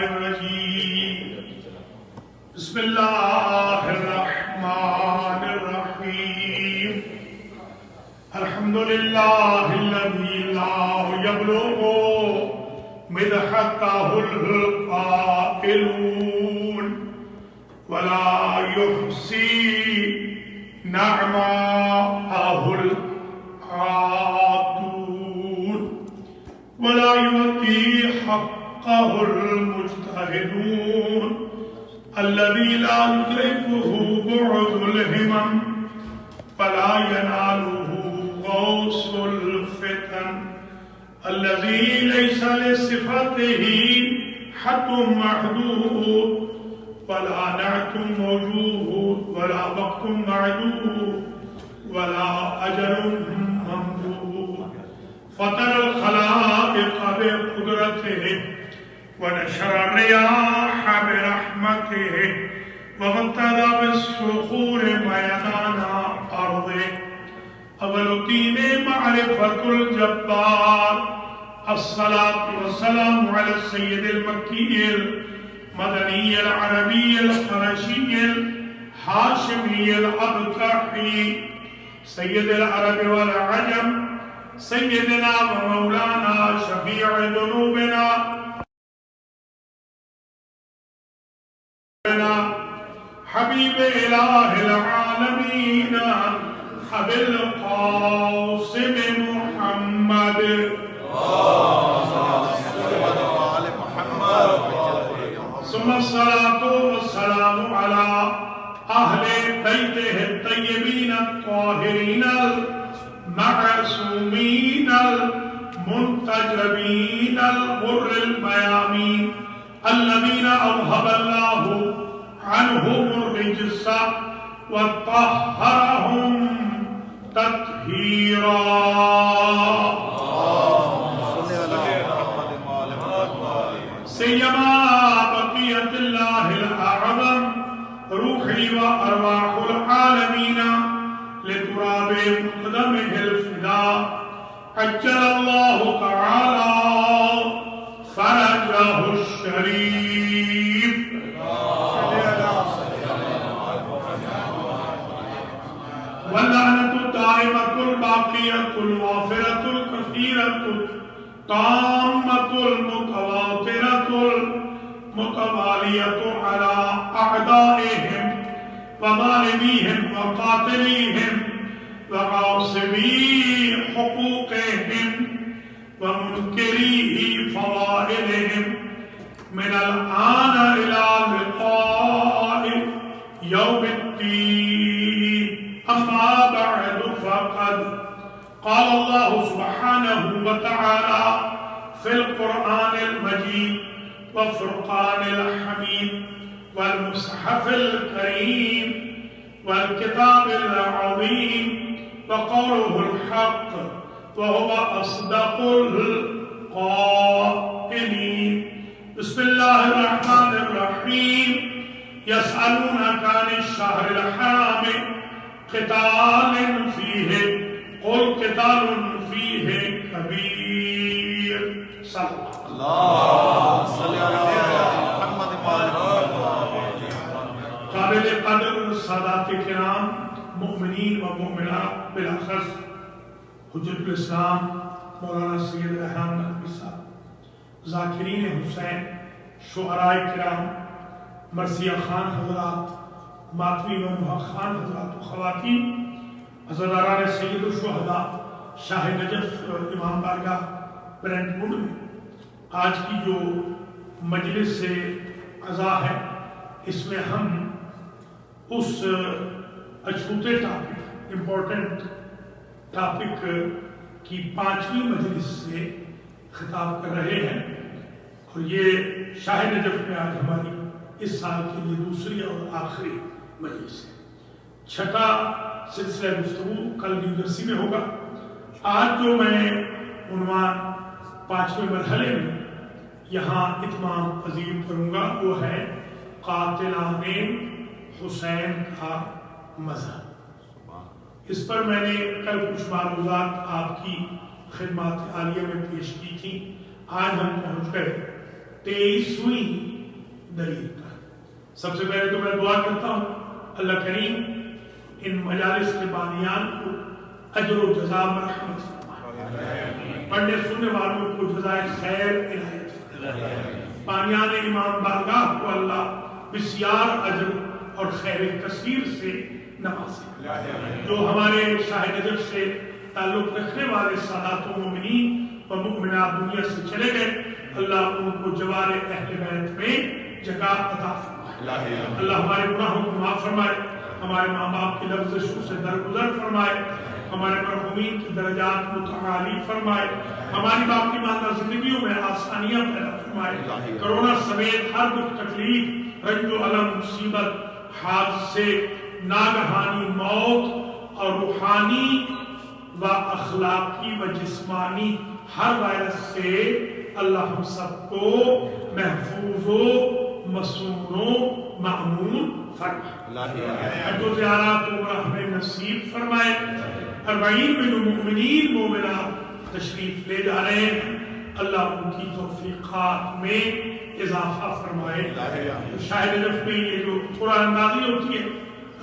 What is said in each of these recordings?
الرجيم بسم الله الرحمن الرحيم الحمد لله الذي لا يبلغ مدحته القائلون ولا يحصي نعماءه العادون ولا يؤتي حقه المجتهدون الذي لا يدركه بعد الهمم ولا يناله غوص الفتن الذي ليس لصفته حد محدود ولا نعت موجود ولا وقت معدود ولا أجل ممدود فطر الخلائق بقدرته ونشر الرياح برحمته وابتدى بالصخور ميدان أرضه أول الدين معرفة الجبار الصلاة والسلام على السيد المكي المدني العربي القرشي الهاشمي الأبطحي سيد العرب والعجم سيدنا ومولانا شفيع ذنوبنا حبيب إله العالمين أبي القاسم محمد ثم الصلاة والسلام على أهل بيته الطيبين الطاهرين المعصومين المنتجبين الغر الميامين الذين أوهب الله عنهم الرجس وطهرهم تطهيرا سيما بقية الله الأعظم روحي وأرواح العالمين لتراب مقدمه الفداء عجل الله تعالى فرجه الشريف واللعنة الدائمة الباقية الوافرة الكثيرة التامة المتواترة المتوالية على أعدائهم وظالميهم وقاتليهم وغاصبي حقوقهم ومنكري فضائلهم من الآن إلى لقاء يوم الدين أما بعد فقد قال الله سبحانه وتعالى في القرآن المجيد والفرقان الحميد والمصحف الكريم والكتاب العظيم وقوله الحق وهو أصدق القائلين بسم الله الرحمن الرحيم يسألونك عن الشهر الحرام قتال فيه قل قتال فيه كبير صلى الله صلى محمد قابل قدر سادات کرام مؤمنین و مؤمنات بالاخص حجت الاسلام مولانا سید ریحان نقوی صاحب ذاکرین حسین شعراء کرام مرثیہ خان حضرات ماتمی و نوحہ خان حضرات و خواتین عزاداران سید الشہداء شاہ نجف امام بارگاہ برینٹ پور میں آج کی جو مجلس سے عزا ہے اس میں ہم اس اچھوتے ٹاپک امپورٹنٹ ٹاپک کی 5ویں مجلس سے خطاب کر رہے ہیں اور یہ شاہ نجف میں آج ہماری اس سال کے لیے دوسری اور آخری مجلس ہے 6واں سلسلہ گفتگو کل نیو جرسی میں ہوگا آج جو میں عنوان 5ویں مرحلے میں یہاں اتمام پذیر کروں گا وہ ہے قاتلان حسین کا مذہب اس پر میں نے کل کچھ معلومات آپ کی خدمات عالیہ میں پیش کی تھی آج ہم پہنچ گئے 23ویں دلیل پر۔ سب سے پہلے تو میں دعا کرتا ہوں اللہ کریم ان مجالس کے بانیان کو اجر و جزا مرحمت فرمائے، پڑھنے سننے والوں کو جزائے خیر عنایت فرمائے، بانیان امام بارگاہ کو اللہ بسیار اجر اور خیر کثیر سے نوازے، جو ہمارے شاہ نجف سے تعلق رکھنے والے سادات و مومنین و مؤمنات دنیا سے چلے گئے، اللہ ان کو جوار اہل بیت میں جگہ عطا فرمائے، اللہ ہمارے گناہوں کو معاف فرمائے، ہمارے ماں باپ کی لفظشوں سے درگزر فرمائے، ہمارے مرحومین کی درجات متعالی فرمائے، ہماری باقی ماندہ زندگیوں میں آسانیاں پیدا فرمائے، کرونا سمیت ہر دکھ تکلیف رنج و الم مصیبت حادثے ناگہانی موت اور روحانی و اخلاقی و جسمانی ہر وائرس سے اللہ ہم سب کو محفوظ و مسنون و معمون فرمائے، حج و زیارات عمرہ ہمیں نصیب فرمائے، 40 میں جو مومنین مومنات تشریف لے جا رہے ہیں اللہ ان کی توفیقات میں اضافہ فرمائے، شاہ نجف میں یہ جو قرآن اندازی ہوتی ہے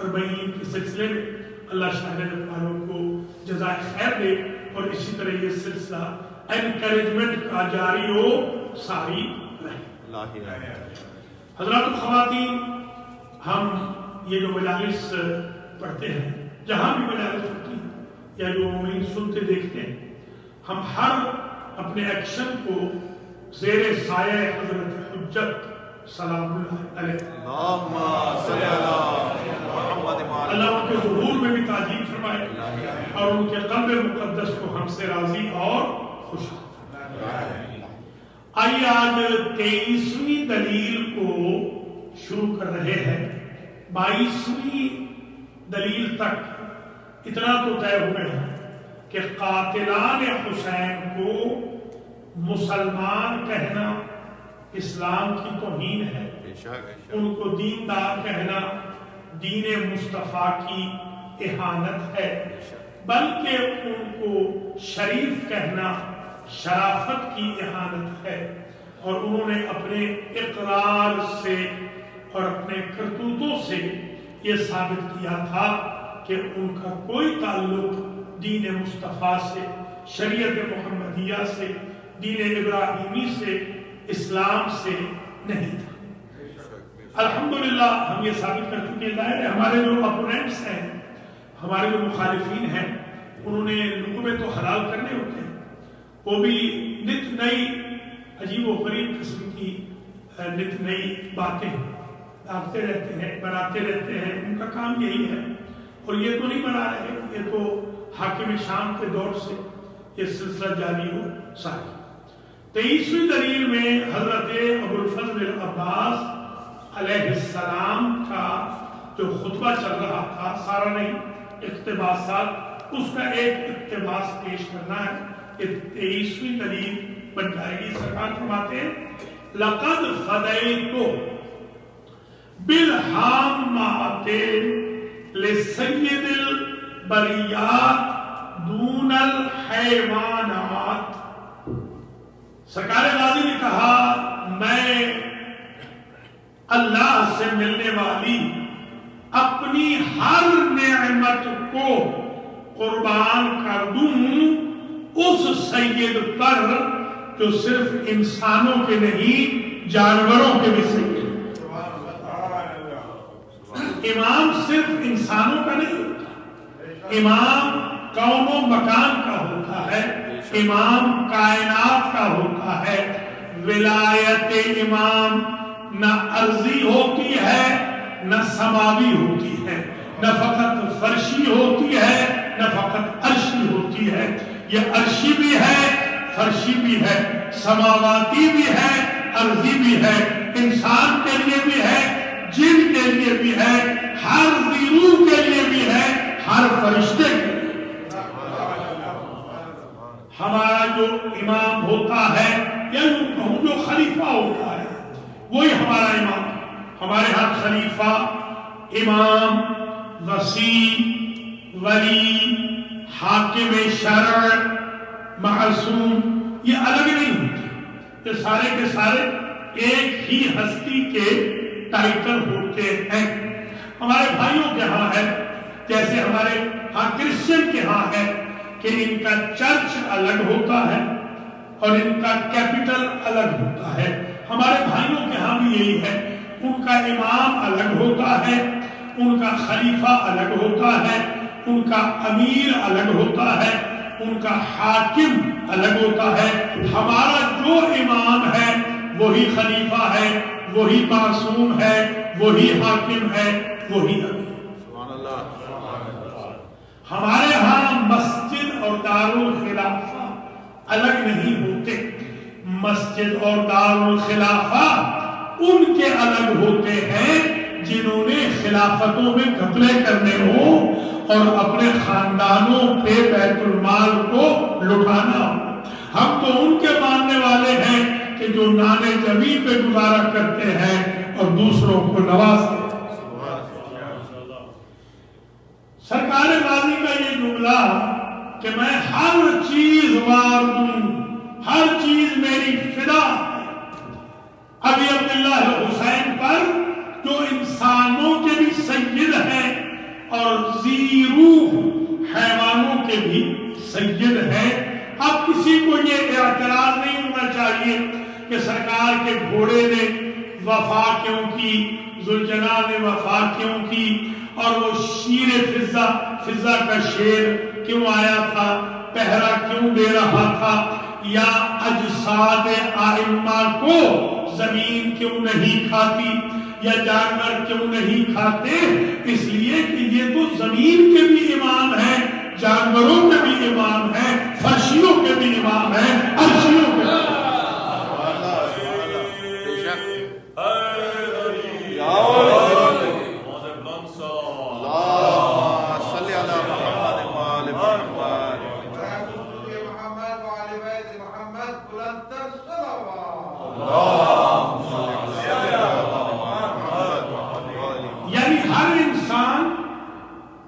40 کے سلسلے میں اللہ شاہ نجف والوں کو جزائے خیر دے، اور اسی طرح یہ سلسلہ انکریجمنٹ کا جاری و ساری رہے۔ حضرات و خواتین، ہم یہ جو مجالس پڑھتے ہیں، جہاں بھی مجالس ہوتی ہیں یا جو مومنین سنتے دیکھتے ہیں، ہم ہر اپنے ایکشن کو زیر سایہ حضرت حجت سلام اللہ علیہ اللہ ان کے ظہور میں بھی تعجیل فرمائے اور ان کے قلب مقدس کو ہم سے راضی اور خوش فرمائے۔ آئیے آج 23ویں دلیل کو شروع کر رہے ہیں۔ 22ویں دلیل تک اتنا تو طے ہوئے ہیں کہ قاتلان حسین کو مسلمان کہنا اسلام کی توہین ہے، ان کو دیندار کہنا دین مصطفیٰ کی اہانت ہے، بلکہ ان کو شریف کہنا شرافت کی اہانت ہے، اور انہوں نے اپنے اقرار سے اور اپنے کرتوتوں سے یہ ثابت کیا تھا کہ ان کا کوئی تعلق دین مصطفیٰ سے، شریعت محمدیہ سے، دین ابراہیمی سے، اسلام سے نہیں تھا۔ الحمدللہ ہم یہ ثابت کر چکے ہیں، ظاہر ہے ہمارے جو اپوننٹس ہیں، ہمارے جو مخالفین ہیں، انہوں نے لقمے تو حلال کرنے ہوتے ہیں، وہ بھی نت نئی عجیب و غریب قسم کی نت نئی باتیں ڈالتے رہتے ہیں، بناتے رہتے ہیں، ان کا کام یہی ہے، اور یہ تو نہیں بنا رہے، یہ تو حاکم شام کے دور سے یہ سلسلہ جاری ہو ساری۔ 23ویں دلیل میں حضرت ابوالفضل العباس علیہ السلام کا جو خطبہ چل رہا تھا، سارا نہیں اقتباسات، اس کا ایک اقتباس پیش کرنا ہے، یہ 23ویں دلیل بن جائے گی۔ سرکار فرماتے ہیں لَقَدْ فَدَيْتُ بِالْحَامَّةِ لِسَيِّدِ الْبَرِيَّاتِ دُونَ الْحَيْوَانَاتِ۔ سرکار غازی نے کہا میں اللہ سے ملنے والی اپنی ہر نعمت کو قربان کر دوں اس سید پر جو صرف انسانوں کے نہیں جانوروں کے بھی سید ہے۔ امام صرف انسانوں کا نہیں ہوتا، امام کون و مکان کا ہوتا ہے، امام کائنات کا ہوتا ہے۔ ولایت امام نہ ارضی ہوتی ہے نہ سماوی ہوتی ہے، نہ فقط فرشی ہوتی ہے نہ فقط عرشی ہوتی ہے، یہ عرشی بھی ہے، فرشی بھی ہے، سماواتی بھی ہے، ارضی بھی ہے، انسان کے لیے بھی ہے، جن کے لیے بھی ہے، ہر ذی روح کے لیے بھی ہے، ہر فرشتے کے لیے۔ ہمارا جو امام ہوتا ہے یا جو خلیفہ ہوتا ہے وہی ہمارا امام ہے۔ ہمارے ہاں خلیفہ، امام، وسیع، ولی، حاکم شرع، معصوم یہ الگ نہیں ہوتے، یہ سارے کے سارے ایک ہی ہستی کے ٹائٹل ہوتے ہیں. ہمارے بھائیوں کے ہاں ہے جیسے ہمارے ہاں کرسچن کے ہاں ہے کہ ان کا چرچ الگ ہوتا ہے اور ان کا کیپٹل الگ ہوتا ہے. ہمارے بھائیوں کے ہاں بھی یہی ہے. ان کا امام الگ ہوتا ہے, ان کا خلیفہ الگ ہوتا ہے, ان کا امیر الگ ہوتا ہے, ان کا حاکم الگ ہوتا ہے. ہمارا جو امام ہے وہی خلیفہ ہے, وہی معصوم ہے, وہی حاکم ہے, وہی امیر. ہمارے ہاں مسجد اور دارالخلافہ الگ نہیں ہوتے. مسجد اور دارالخلافہ ان کے الگ ہوتے ہیں جنہوں نے خلافتوں میں گھپلے کرنے ہوں اور اپنے خاندانوں پہ بیت المال کو لٹانا ہو. ہم تو ان کے ماننے والے ہیں کہ جو نانے جبی پہ گزارا کرتے ہیں اور دوسروں کو نوازتے ہیں. سرکار غازی کا یہ جملہ کہ میں ہر چیز وار دوں, ہر چیز میری فدا. ابھی عبداللہ حسین پر جو انسانوں کے بھی سید ہیں اور ذی روح حیوانوں کے بھی سید ہیں. اب کسی کو یہ اعتراض نہیں ہونا چاہیے کہ سرکار کے گھوڑے نے وفا کیوں کی, ذوالجلال نے وفا کیوں کی, اور وہ شیر فضا کا شیر کیوں آیا تھا, پہرا کیوں دے رہا تھا, یا اجساد ائمہ کو زمین کیوں نہیں کھاتی, یا جانور کیوں نہیں کھاتے. اس لیے کہ یہ تو زمین کے بھی امام ہیں, جانوروں کے بھی امام ہیں, فرشیوں کے بھی امام ہیں, عرشیوں کے بھی.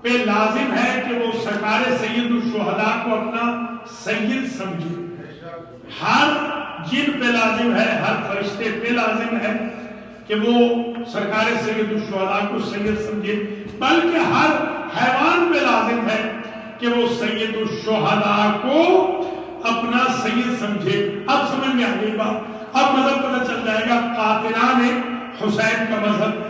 پہ لازم ہے کہ وہ سرکار سید الشہداء کو اپنا سید سمجھے. ہر جن پہ لازم ہے, ہر فرشتے پہ لازم ہے کہ وہ سرکار سید الشہداء کو سید سمجھے, بلکہ ہر حیوان پہ لازم ہے کہ وہ سید الشہداء کو اپنا سید سمجھے. اب سمجھ میں آ گئی بات. اب مذہب پتہ چل جائے گا. قاتلان حسین کا مذہب,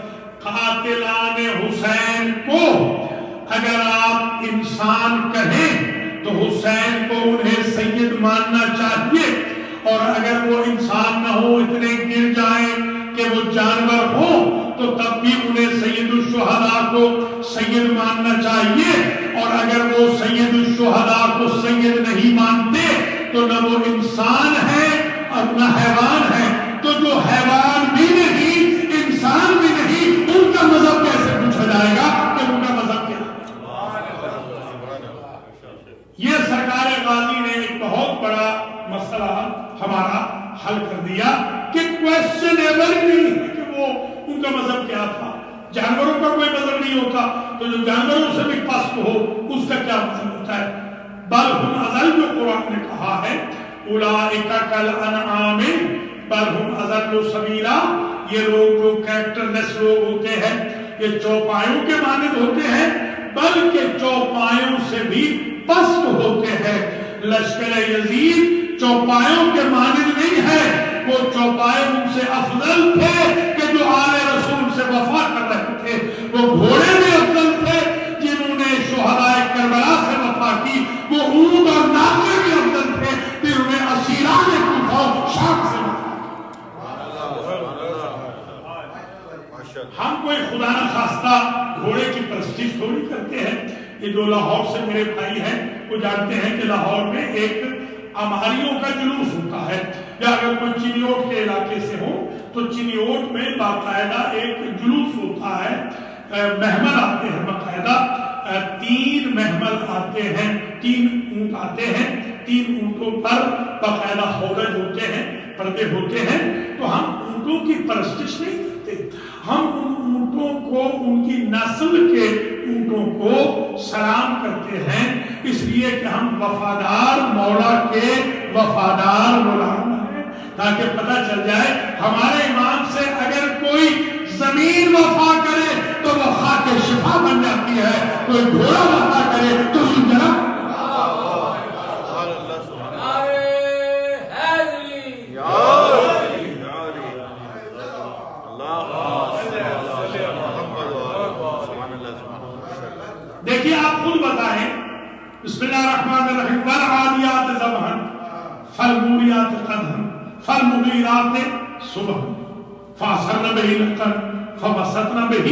قاتلان حسین کو اگر آپ انسان کہیں تو حسین کو انہیں سید ماننا چاہیے, اور اگر وہ انسان نہ ہو, اتنے گر جائیں کہ وہ جانور ہو, تو تب بھی انہیں سید الشہداء کو سید ماننا چاہیے. اور اگر وہ سید الشہداء کو سید نہیں مانتے تو نہ وہ انسان ہے اور نہ حیوان ہے. تو جو حیوان بھی نہیں, انسان بھی نہیں, ان کا مذہب کیسے پوچھا جائے گا کہ ان کا مذہب کیا ہے؟ یہ سرکار غازی نے ایک بہت بڑا مسئلہ ہمارا حل کر دیا کہ کویسچنیبل نہیں ہے کہ وہ ان کا مذہب کیا تھا. جانوروں کا کوئی مذہب نہیں ہوتا تو جو جانوروں سے بھی پست ہو اس کا کیا مذہب ہوتا ہے. بل ہم اضل, جو قرآن نے کہا ہے, اولئک کالانعام بل ہم اضل سبیلا, یہ لوگ جو کریکٹر لیس لوگ ہوتے ہیں یہ چوپایوں کے مانند ہوتے ہیں, بلکہ چوپایوں سے بھی پست ہوتے ہیں. لشکر یزید چوپایوں کے مانند نہیں ہے, وہ چوپائے ان سے افضل تھے کہ جو آل رسول سے وفا کر رہے تھے. وہ گھوڑے میں افضل تھے جنہوں نے شہداء کربلا سے وفا کی. وہ اونٹ اور ناقے میں افضل تھے جنہوں نے اسیران کوفہ شام سے وفا کی. ہم کوئی خدا نخواستہ گھوڑے کی پرستش تھوڑی کرتے ہیں. یہ جو لاہور سے میرے بھائی ہیں وہ جانتے ہیں کہ لاہور میں ایک اماریوں کا جلوس ہوتا ہے, یا اگر کوئی چنیوٹ کے علاقے سے ہو تو چنیوٹ میں باقاعدہ ایک جلوس ہوتا ہے. محمل آتے ہیں باقاعدہ, 3 محمل آتے ہیں, 3 اونٹ آتے ہیں, 3 اونٹوں پر باقاعدہ ہودج ہوتے ہیں, پردے ہوتے ہیں. تو ہم اونٹوں کی پرستش نہیں کرتے, ہم ان اونٹوں کو, ان کی نسل کے اونٹوں کو سلام کرتے ہیں, اس لیے کہ ہم وفادار مولا کے وفادار غلام ہیں. تاکہ پتہ چل جائے ہمارے امام سے اگر کوئی زمین وفا کرے تو وہ خاک شفا بن جاتی ہے، کوئی گھوڑا وفا کرے تو سنجرا. دیکھیے آپ خود بتائیں، بسم اللہ الرحمن الرحیم، والعادیات ضبحا فالموریات قدحا فالمغیرات صبحا فاثرن به نقعا فوسطن به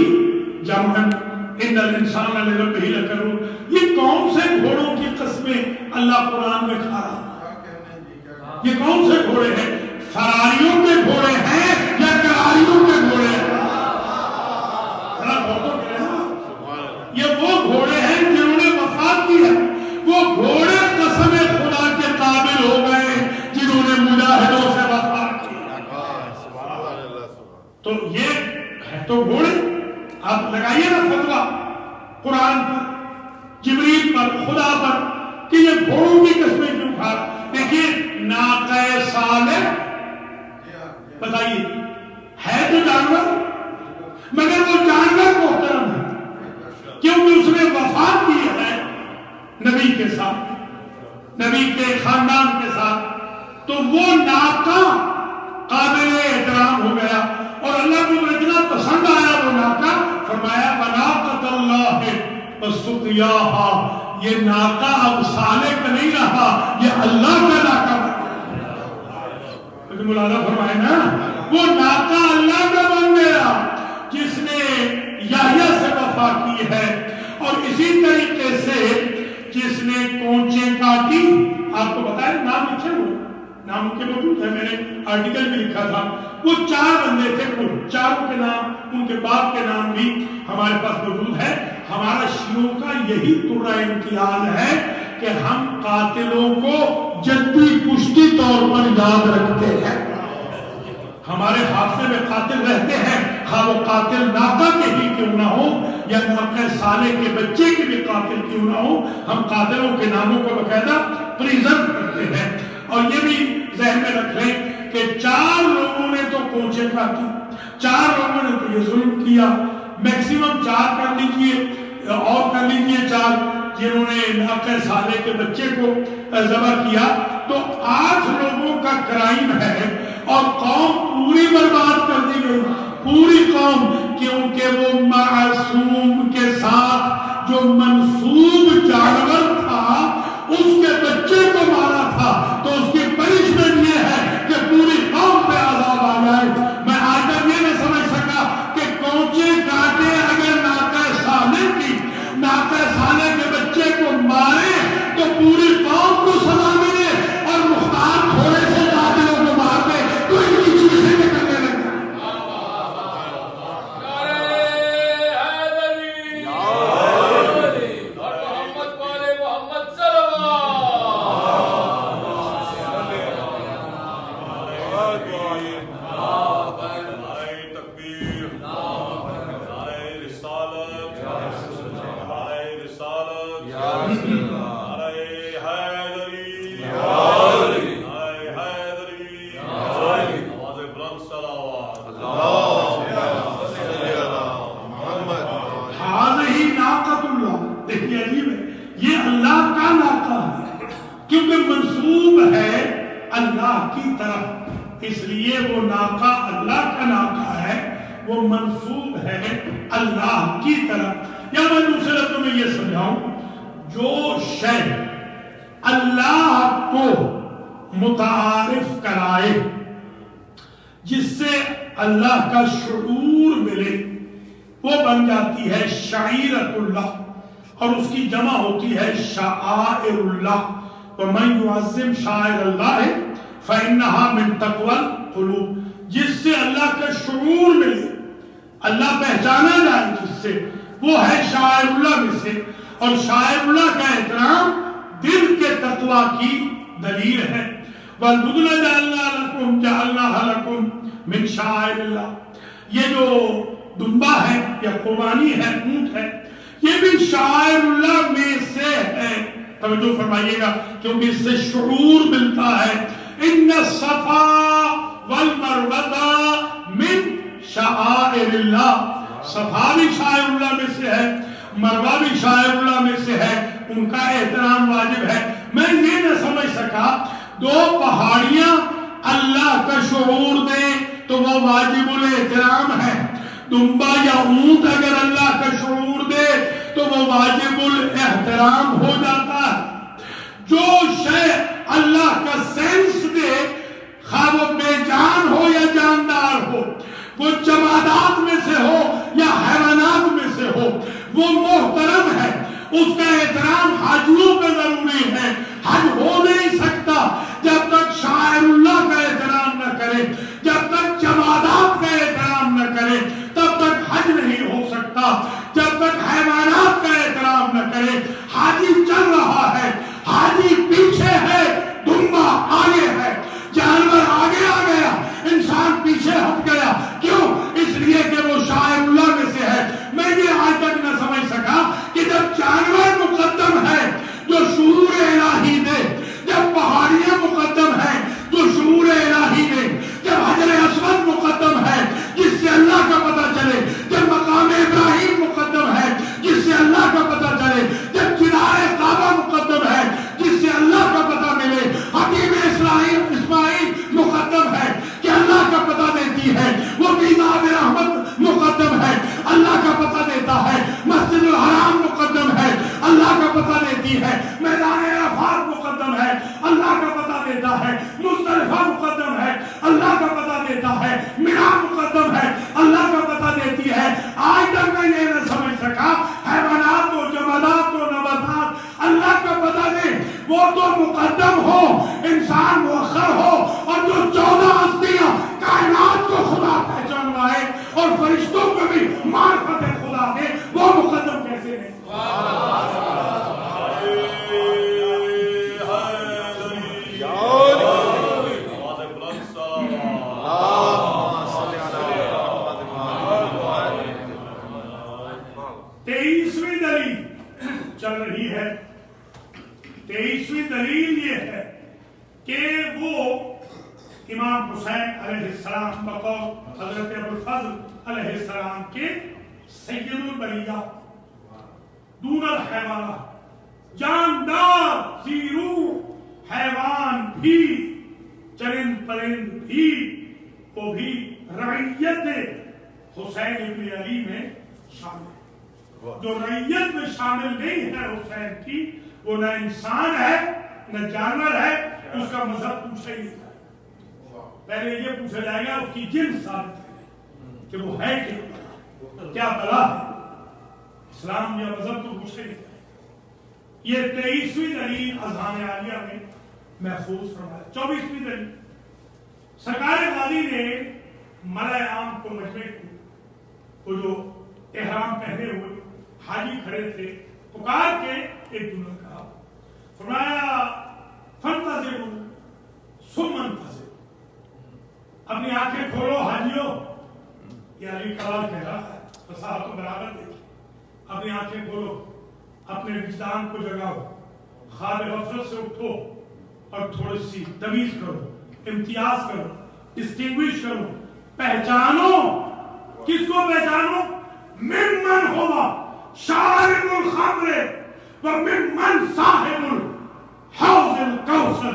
جمعا ان الانسان لربہ لکنود. یہ کون سے گھوڑوں کی قسمیں اللہ قرآن میں کھا رہا ہے؟ یہ کون سے گھوڑے ہیں؟ فراریوں کے گھوڑے ہیں یا کراریوں کے گھوڑے ہیں؟ یہ وہ گھوڑے ہیں جنہوں نے وفات کی ہے. وہ گھوڑے قسم خدا کے قابل ہو گئے جنہوں نے مجاہدوں سے وفات کی. تو یہ ہے تو گھوڑے. آپ لگائیے نا فتویٰ قرآن پر، جبریل پر، خدا پر کہ یہ گھوڑوں کی قسمیں کیوں کھا رہا. دیکھیے ناقہ صالح بتائیے ہے تو جانور، مگر وہ جانور محترم ہے کیونکہ اس نے وفات کی ہے نبی کے ساتھ، نبی کے خاندان کے ساتھ. تو وہ ناقہ قابل احترام ہو گیا اور اللہ کو اتنا پسند آیا وہ ناقہ، فرمایا بناقۃ اللہ وسقیاہا. یہ ناقہ اب صالح کا نہیں رہا، یہ اللہ کا ناقہ بن گیا. مولانا فرمائے نا وہ ناقہ اللہ کا بن گیا جس نے یحییٰ سے وفا کی ہے. اور اسی طریقے سے جس نے کونچیں کاٹی، آپ کو بتائیں نام لکھے ہوئے، نام کے موجود ہے، میں نے آرٹیکل بھی لکھا تھا. وہ 4 بندے تھے، چاروں کے نام، ان کے باپ کے نام بھی ہمارے پاس موجود ہے. ہمارا شیعوں کا یہی ترہ امتیاز ہے کہ ہم قاتلوں کو جدی پشتی طور پر یاد رکھتے ہیں. ہمارے حافظے میں قاتل رہتے ہیں، خواہ وہ قاتل ناقہ کے ہی کیوں نہ ہو یا ناقہ صالح کے بچے کے بھی قاتل کیوں نہ ہو، ہم قاتلوں کے ناموں کو باقاعدہ پریزرو کرتے ہیں. اور یہ بھی ذہن میں رکھ لیں کہ 4 لوگوں نے تو کونچے کاٹی، 4 لوگوں نے تو یہ ظلم کیا. میکسیمم 4 کر لیجئے اور کر لیجئے 4 جنہوں نے ناقہ صالح کے بچے کو ذبح کیا. تو 8 لوگوں کا کرائم ہے اور قوم پوری برباد کر دی گئی، پوری قوم، کیونکہ وہ معصوم کے ساتھ جو منسوب جانور تھا اس کے بچے کو مارا تھا. تو اس کی پنشمنٹ یہ ہے کہ پوری قوم پہ عذاب آ جائے. میں آج تک یہ نہ سمجھ سکا کہ کونچے کاٹے اگر ناقہ صالح کی، ناقہ صالح کے بچے کو مارے تو پوری قوم کو سزا ملے اور مختار تھوڑے سے قاتلوں کو مار دے تو ان کی چیزیں نکلنے لگے. اس لیے وہ ناقہ اللہ کا ناقہ ہے، وہ منسوب ہے اللہ کی طرف. یا میں دوسرے لفظوں میں یہ سمجھاؤں، جو شے اللہ کو متعارف کرائے، جس سے اللہ کا شعور ملے، وہ بن جاتی ہے شعیرت اللہ، اور اس کی جمع ہوتی ہے شعائر اللہ. وَمَن يُعَظِّمْ شَعَائِرَ اللَّهِ فَإِنَّهَا مِن تَقْوَى الْقُلُوبِ. جس سے اللہ کا شعور ملے، اللہ پہچانا جائے، جس سے وہ ہے شاعر اللہ میں سے. اور شاعر اللہ کا احترام دل کے تقوی کی دلیل ہے. وَالْبُدْنَ جَعَلْنَاهَا لَكُمْ مِن شَعَائِرِ اللَّهِ. یہ جو دمبا ہے یا قربانی ہے، اونٹ ہے، یہ بھی شاعر اللہ میں سے ہے. توجہ فرمائیے گا کیونکہ اس سے شعور ملتا ہے. ان الصفا والمروۃ من شعائر اللہ، صفا بھی شاعر اللہ میں سے ہے، مروہ بھی شاعر اللہ میں سے ہے، ان کا احترام واجب ہے۔ میں یہ نہ سمجھ سکا دو پہاڑیاں اللہ کا شعور دیں تو وہ واجب الاحترام ہے، دمبا یا اونٹ اگر اللہ کا شعور دے تو وہ واجب الاحترام ہو جاتا ہے۔ جو شے اللہ کا سینس دے، خواہ وہ بے جان ہو یا جاندار ہو، وہ جمادات میں سے ہو یا حیوانات میں سے ہو، وہ محترم ہے، اس کا احترام حاجیوں پہ ضروری ہے۔ حج ہو نہیں سکتا جب تک شاعر اللہ کا احترام نہ کرے، جب تک جمادات کا احترام نہ کرے تب تک حج نہیں ہو سکتا، جب تک حیوانات کا احترام نہ کرے۔ حاجی چل رہا ہے، حاجی پیچھے ہے، دمبا آگے ہے، جانور آگے آ گیا، انسان پیچھے ہٹ گیا، کیوں؟ اس لیے کہ وہ شاعر اللہ میں سے ہے۔ میں یہ آج تک نہ سمجھ سکا کہ جب جانور مقدم ہے جو شعور الہی دے، جب پہاڑیاں مقدم ہے جو شعور الہی دے، جب حجر اسود مقدم ہے جس سے اللہ کا پتہ چلے، جب مقام ابراہیم مقدم ہے جس سے اللہ کا پتہ چلے، جب چنار کعبہ مقدم ہے جس سے اللہ کا پتہ ملے، حکیم اسماعیل مقدم ہے کہ اللہ کا پتہ دیتی ہے، وہ میزاب رحمت مقدم ہے، اللہ کا پتہ دیتا ہے، مسجد الحرام مقدم ہے، اللہ کا پتہ دیتی ہے، میدان عرفات مقدم ہے، اللہ کا پتہ دیتا ہے، مزدلفہ مقدم ہے، اللہ کا پتہ دیتا ہے، مینا مقدم ہے، اللہ کا پتہ دیتی ہے۔ آج تک میں یہ نہ سمجھ سکا حیوانات و جمادات و نباتات اللہ کا پتہ دے، وہ تو مقدم ہو، انسان مؤخر ہو، اور جو 14 ہستیاں کائنات کو خدا پہچانوائے اور فرشتوں کو بھی معرفت خدا دے، وہ مقدم کیسے نہیں؟ تیئیسویں دلیل چل رہی ہے، تیئیسویں دلیل یہ ہے کہ وہ امام حسین علیہ السلام بقول حضرت ابوالفضل علیہ السلام کے سید البریہ، دون الحیوانات، جاندار زیرو حیوان بھی، چرند پرند بھی، وہ بھی رعیت حسین ابن علی میں شامل ہے۔ جو رعیت میں شامل نہیں ہے حسین کی، وہ نہ انسان ہے نہ جانور ہے، اس کا مذہب پوچھا ہی نہیں جائے۔ پہلے یہ پوچھا جائے گا اس کی جنس ثابت ہے کہ وہ ہے کیا بلا ہے، اسلام یا مذہب تو پوچھا ہی نہیں جائے۔ یہ 23ویں دلیل اذہان عالیہ میں محفوظ فرمایا۔ 24ویں دلیل، سرکار غازی نے ملأ عام کو مجمع کو جو احرام پہنے ہوئے حاجی کھڑے تھے، پکار کے ایک جملہ کہا، فرمایا فانتظروا ثم انتظروا، اپنی آنکھیں کھولو حاجیوں، یہ علی کلام کہہ رہا ہے، فصاحت و بلاغت دیکھیں، اپنی آنکھیں کھولو، اپنے وجدان کو جگاؤ، خواب غفلت سے اٹھو اور تھوڑی سی تمیز کرو، امتیاز کرو، ڈسٹنگوش کرو، پہچانو۔ کس کو پہچانو؟ ممن ہوا شارب الخمر وممن صاحب الحوض الکوثر۔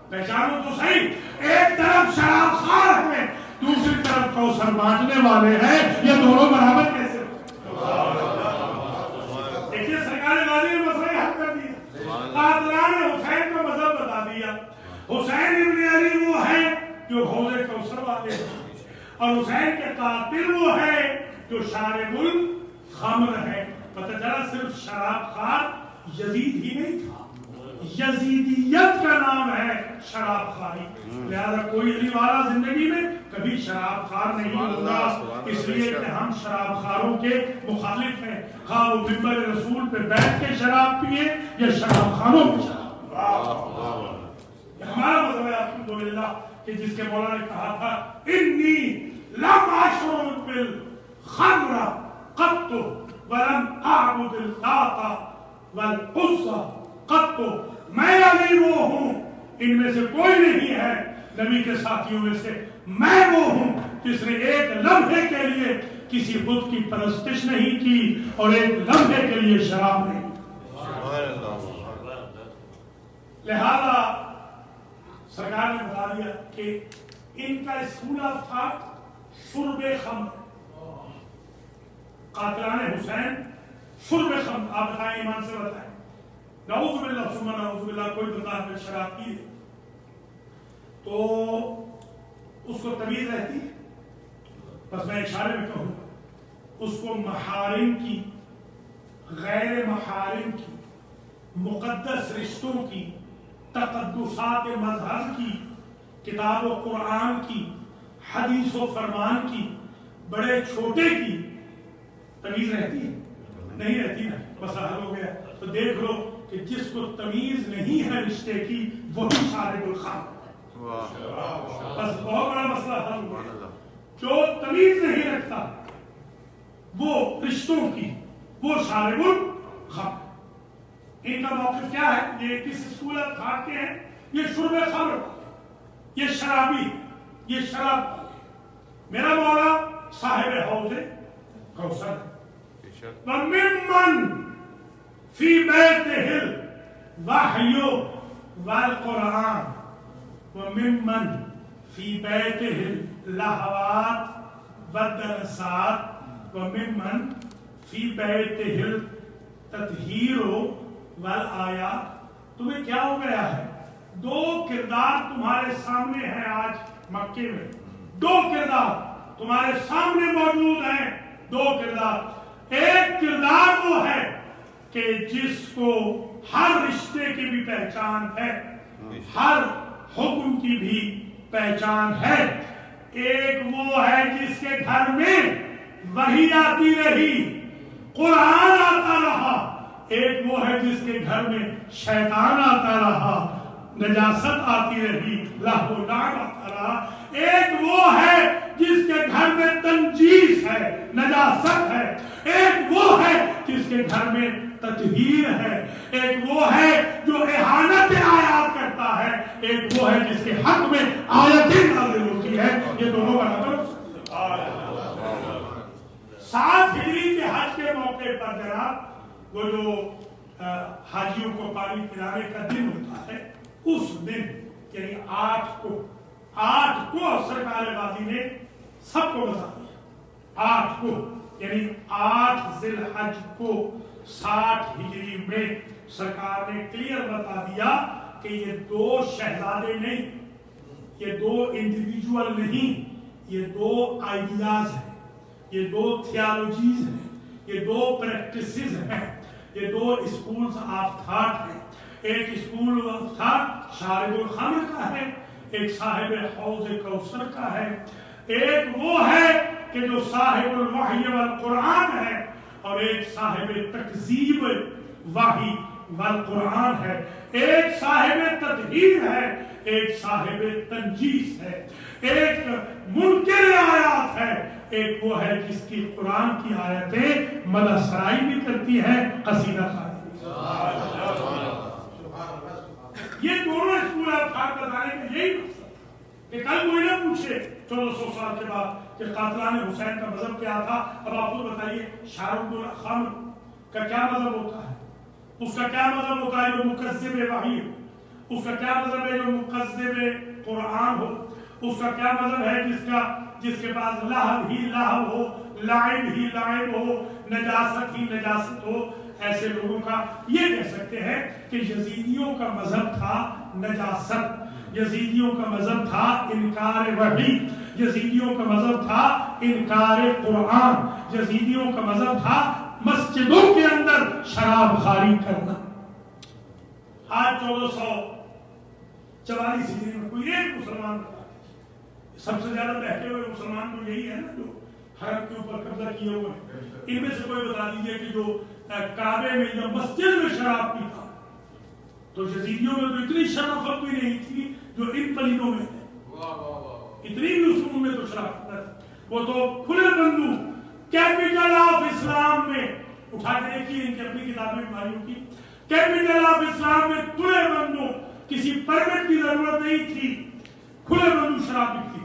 پہچانو تو صحیح، ایک طرف شراب خوار ہے، دوسری طرف کوثر بانٹنے والے ہیں، یہ دونوں برابر کیسے؟ دیکھیے سرکار غازی نے مسئلہ حل کر دیا، قاتلان حسین کا مذہب بتا دیا۔ حسین ابن علی وہ ہے جو حوض کوثر والے ہیں، اور حسین کے قاتل وہ ہے جو شارب الخمر ہے۔ پتہ چلا صرف شراب خار یزید ہی نہیں تھا، یزیدیت کا نام ہے شراب خاری، لہذا کوئی علی والا زندگی میں کبھی شراب خار نہیں ہوگا، اس لیے کہ ہم شراب خاروں کے مخالف ہیں، خواہ وہ منبر رسول پہ بیٹھ کے شراب پیے یا شراب خانوں پہ شراب۔ یہ ہمارا مذہب ہے الحمدللہ، کہ جس کے مولا نے کہا تھا انی لم اشرب بالخمر قط ولم اعبد اللات والعزى قط، میں علی وہ ہوں، ان میں سے کوئی نہیں ہے نبی کے ساتھیوں میں سے میں وہ ہوں جس نے ایک لمحے کے لیے کسی بت کی پرستش نہیں کی اور ایک لمحے کے لیے شراب نہیں. لہذا سرکار نے بتا دیا کہ ان کا اسکول آف تھا شرب خمر. قاتلان حسین شرب خمر. آپ بتائیں ایمان سے بتائیں. نعوذ باللہ ثم نعوذ باللہ کوئی بندہ نے شراب کی ہے تو اس کو تمیز رہتی ہے. بس میں اشارے میں کہوں اس کو محارم کی غیر محارم کی مقدس رشتوں کی تقدسات مذہب کی کتاب و قرآن کی حدیث و فرمان کی بڑے چھوٹے کی تمیز رہتی ہے؟ نہیں رہتی نا. مسئلہ حل ہو گیا. تو دیکھ لو کہ جس کو تمیز نہیں ہے رشتے کی وہی شارب الخمر. بس بہت بڑا مسئلہ حل ہو گیا. جو تمیز نہیں رکھتا وہ رشتوں کی وہ شارب الخمر. ان کا موقف کیا ہے؟ یہ کس اسکول آف تھاٹ کے ہیں؟ یہ شرب خمر، یہ شرابی، یہ شراب. میرا مولا صاحب حوض کوثر. وَمِمَّنْ فِي بَيْتِهِ الْوَحْيُ وَالْقُرْآنُ وَمِمَّنْ فِي بَيْتِهِ اللَّهْوَاتُ وَالدَّنَسَاتُ وَمِمَّنْ فِي بَيْتِهِ التَّطْهِيرُ والآیات. تمہیں کیا ہو گیا ہے؟ دو کردار تمہارے سامنے ہیں آج مکے میں. دو کردار تمہارے سامنے موجود ہیں. دو کردار. ایک کردار وہ ہے کہ جس کو ہر رشتے کی بھی پہچان ہے، ہر حکم کی بھی پہچان ہے. ایک وہ ہے جس کے گھر میں وحی آتی رہی، قرآن آتا رہا. ایک وہ ہے جس کے گھر میں شیطان آتا رہا، نجاست آتی رہی، لہو و لعب آتا رہا. ایک وہ ہے جس کے گھر میں تنجیس ہے، نجاست ہے. ایک وہ ہے جس کے گھر میں تطہیر ہے. ایک وہ ہے جو احانت آیات کرتا ہے. ایک وہ ہے جس کے حق میں آیتیں نازل ہوتی ہے. یہ دونوں برابر ہو سکتے ہیں. 7 ہجری کے حج کے موقع پر جناب وہ جو حاجیوں کو پانی پلانے کا دن ہوتا ہے، اس دن یعنی 8 کو سرکار غازی نے سب کو بتا دیا. 8 کو یعنی 8 ذی الحج کو 60 ہجری میں سرکار نے کلیئر بتا دیا کہ یہ 2 شہزادے نہیں، یہ 2 انڈیویجول نہیں، یہ 2 آئیڈیاز ہیں، یہ 2 تھیالوجیز ہیں، یہ 2 پریکٹسز ہیں، یہ 2 اسکولز آف تھاٹ ہیں. ایک اسکول آف تھاٹ شارب الخمر کا ہے، ایک صاحب حوض کوثر کا ہے. ایک وہ ہے کہ جو صاحب الوحی والقرآن ہے، اور ایک صاحب تکذیب وحی والقرآن ہے. ایک صاحب تطہیر ہے، ایک صاحب تنجیس ہے. ایک منکر آیات ہے، ایک وہ ہے جس کی قرآن کی آیتیں مدح سرائی بھی کرتی ہیں، قصیدہ خانی. یہ دونوں اسکول آف تھاٹ بتانے کا یہی مقصد کہ کل کوئی نہ پوچھے 1400 سال کے بعد کہ قاتلان حسین کا مذہب کیا تھا. اب آپ کو بتائیے شارب الخمر کا کیا مذہب ہوتا ہے؟ اس کا کیا مذہب ہوتا ہے جو مکذب وحی ہو؟ اس کا کیا مذہب ہے جو مکذب قرآن ہو؟ اس کا کیا مذہب ہے جس کے پاس لہو ہی لہو ہو، لعب ہی لعب ہو، نجاست ہی نجاست ہو؟ ایسے لوگوں کا یہ کہہ سکتے ہیں کہ یزیدیوں کا مذہب تھا نجاست، یزیدیوں کا مذہب تھا انکار وحی، یزیدیوں کا مذہب تھا انکار قرآن، یزیدیوں کا مذہب تھا مسجدوں کے اندر شراب خواری کرنا. آج 1444 ہجری میں کوئی ایک مسلمان بتا دیجیے. سب سے زیادہ بہتے ہوئے مسلمان تو یہی ہے نا جو حرم کے اوپر قبضہ کیے ہوئے ہیں. ان میں سے کوئی بتا دیجیے کہ جو کعبے میں یا مسجد میں شراب پیتا. تو یزیدیوں میں تو اتنی شرافت بھی نہیں تھی جو ان پلیدوں میں ہے. اتنی بھی اس میں تو شرافت نہ تھی. وہ تو کھلے بندوق کیپٹل آف اسلام میں اٹھا کے دیکھیے ان کی اپنی کتابیں بھائیوں کی. کیپٹل آف اسلام میں کھلے بندوق، کسی پرمٹ کی ضرورت نہیں تھی. کھلے بندو شراب بکتی تھی.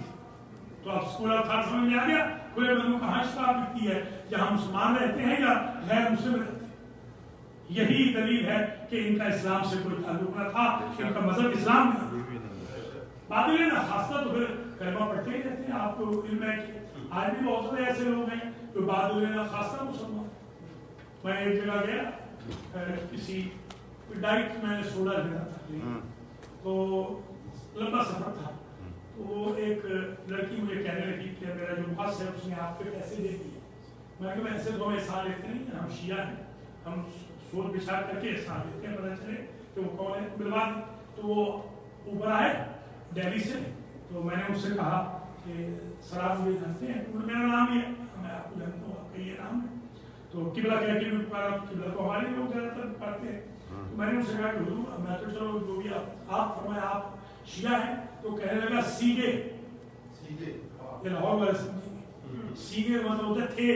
تو اب اسکول آف تھاٹ سمجھ میں آ گیا کھلے بندو کہاں شراب بکتی ہے, جہاں مسلمان رہتے ہیں یا غیر مسلم رہتے ہیں. یہی دلیل ہے کہ ان کا اسلام سے کوئی تعلق نہ تھا, ان کا مذہب اسلام نہیں. بات یہ نا خاصہ تو پھر کلمہ پڑھتے ہی رہتے ہیں. آپ کو علم ہے کہ آج بھی بہت سارے ایسے لوگ ہیں جو بات لینا خاصہ مسلمان. میں ایک جگہ گیا, کسی ڈائٹ میں نے سوڈا لینا تھا, تو لمبا سفر تھا. تو وہ ایک لڑکی مجھے کہنے لگی کہ میرا جو مخص ہے اس نے آپ کے پیسے دے دیے. میں کہ ایسے تو ہم احسان لیتے نہیں, ہم شیعہ ہیں, ہم سور بچھا کر کے احسان لیتے ہیں, پتہ چلے کہ وہ کون ہے ملوا دیں. تو وہ اوپر آئے دہلی سے, تو میں نے ان سے کہا کہ سر آپ مجھے جانتے ہیں؟ میرا نام یہ ہے. میں آپ کو جانتا ہوں, آپ کا یہ نام ہے. تو قبلہ کہہ کے میں پکارا, قبلہ کو ہمارے لوگ زیادہ تر پکارتے ہیں. تو میں نے ان سے کہا کہ حضور میں تو چلو جو بھی آپ فرمائے آپ شیعہ ہیں. تو کہنے لگا سیگے, یہ لاہور والے سمجھیں, سیگے مطلب ہوتے تھے,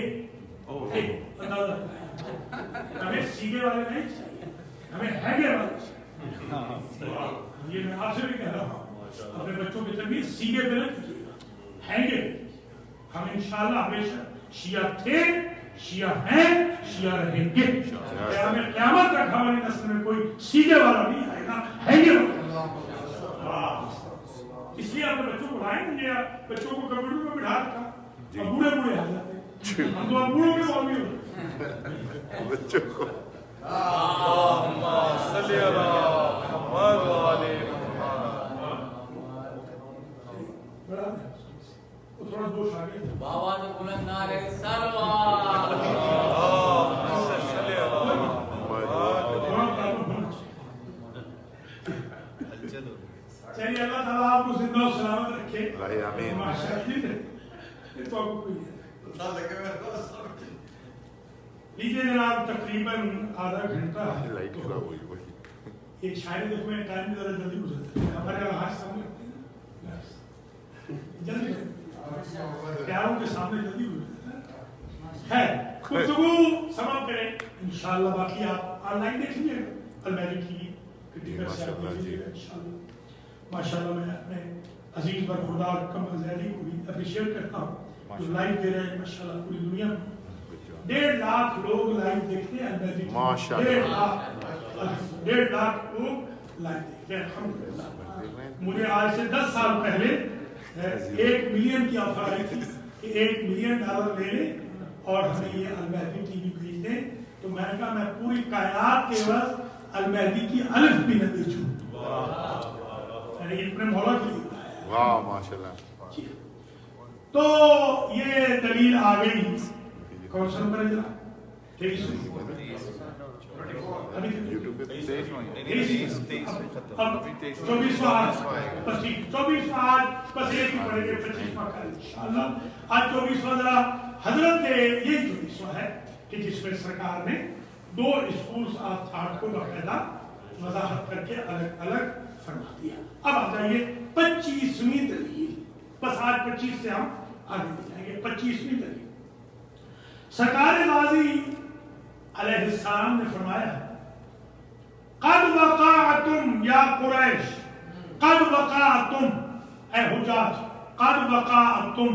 اندازہ ہمیں سیگے والے نہیں چاہیے, ہمیں ہینگے والے چاہیے. یہ میں آپ سے بھی کہہ رہا ہوں, اپنے بچوں کی تربیت سیگے پہ نہ کیجیے گا, ہینگے. ہم انشاءاللہ ہمیشہ شیعہ تھے, شیعہ ہیں, شیعہ رہیں گے. قیامت تک ہماری نسل میں کوئی سیگے والا نہیں آئے گا, ہینگے والا. اس لیے اپنے بچوں کو لائیں گے, بچوں کو کمپیوٹر میں بٹھا رکھا, اور بوڑھے بوڑھے آ جاتے ہیں. ہم تو اب بوڑھوں کے بعد بھی ہوتے بچوں کو. تھوڑا دوش آ گیا بابا جو بلندار ہے چلیے اللہ تعالیٰ آپ کو زندہ و سلامت رکھے. لیجیے جناب تقریباً آدھا گھنٹہ ایک شاعری دیکھو میں ٹائم ذرا جلدی گزرتا ہے, ہمارے ہاتھ سامنے رکھتے ہیں جلدی پیاروں کے سامنے جلدی گزرتا ہے. گفتگو سماپت کریں انشاءاللہ. باقی آپ آن لائن دیکھ لیجیے گا المیڈی ٹی وی ٹکٹ سے آپ دیکھ لیجیے گا انشاءاللہ. ماشاءاللہ میں اپنے عزیز برخوردار کمر زیدی کو بھی اپریشیٹ کرتا ہوں جو لائیو دے رہے ہیں. ماشاءاللہ پوری دنیا میں 1.5 لاکھ لوگ لائیو دیکھتے ہیں المیڈی ٹی وی. 1.5 لاکھ لوگ لائیو دیکھتے ہیں الحمدللہ. مجھے آج سے 10 سال پہلے 1 ملین کی آفر آئی تھی کہ $1 ملین لے لیں اور ہمیں یہ المہدی ٹی وی بھیج دیں. تو میں نے کہا میں پوری کائنات کے عوض المہدی کی الف بھی نہ بیچوں. اپنے مولا کے لیے واہ ماشاءاللہ. تو یہ دلیل آ گئی. کون سا نمبر ہے جناب؟ 24واں ذرا حضرت یہ 24واں ہے کہ جس میں سرکار نے 2 اسکولز آف تھاٹ کو باقاعدہ وضاحت کر کے الگ الگ فرما دیا. اب آ جائیے 25ویں دلیل. بس آج 25 سے ہم آگے بڑھ جائیں گے. 25ویں دلیل سرکار غازی علیہ السلام نے فرمایا قد وقعتم یا قریش, قد وقعتم اے حجاج, قد وقعتم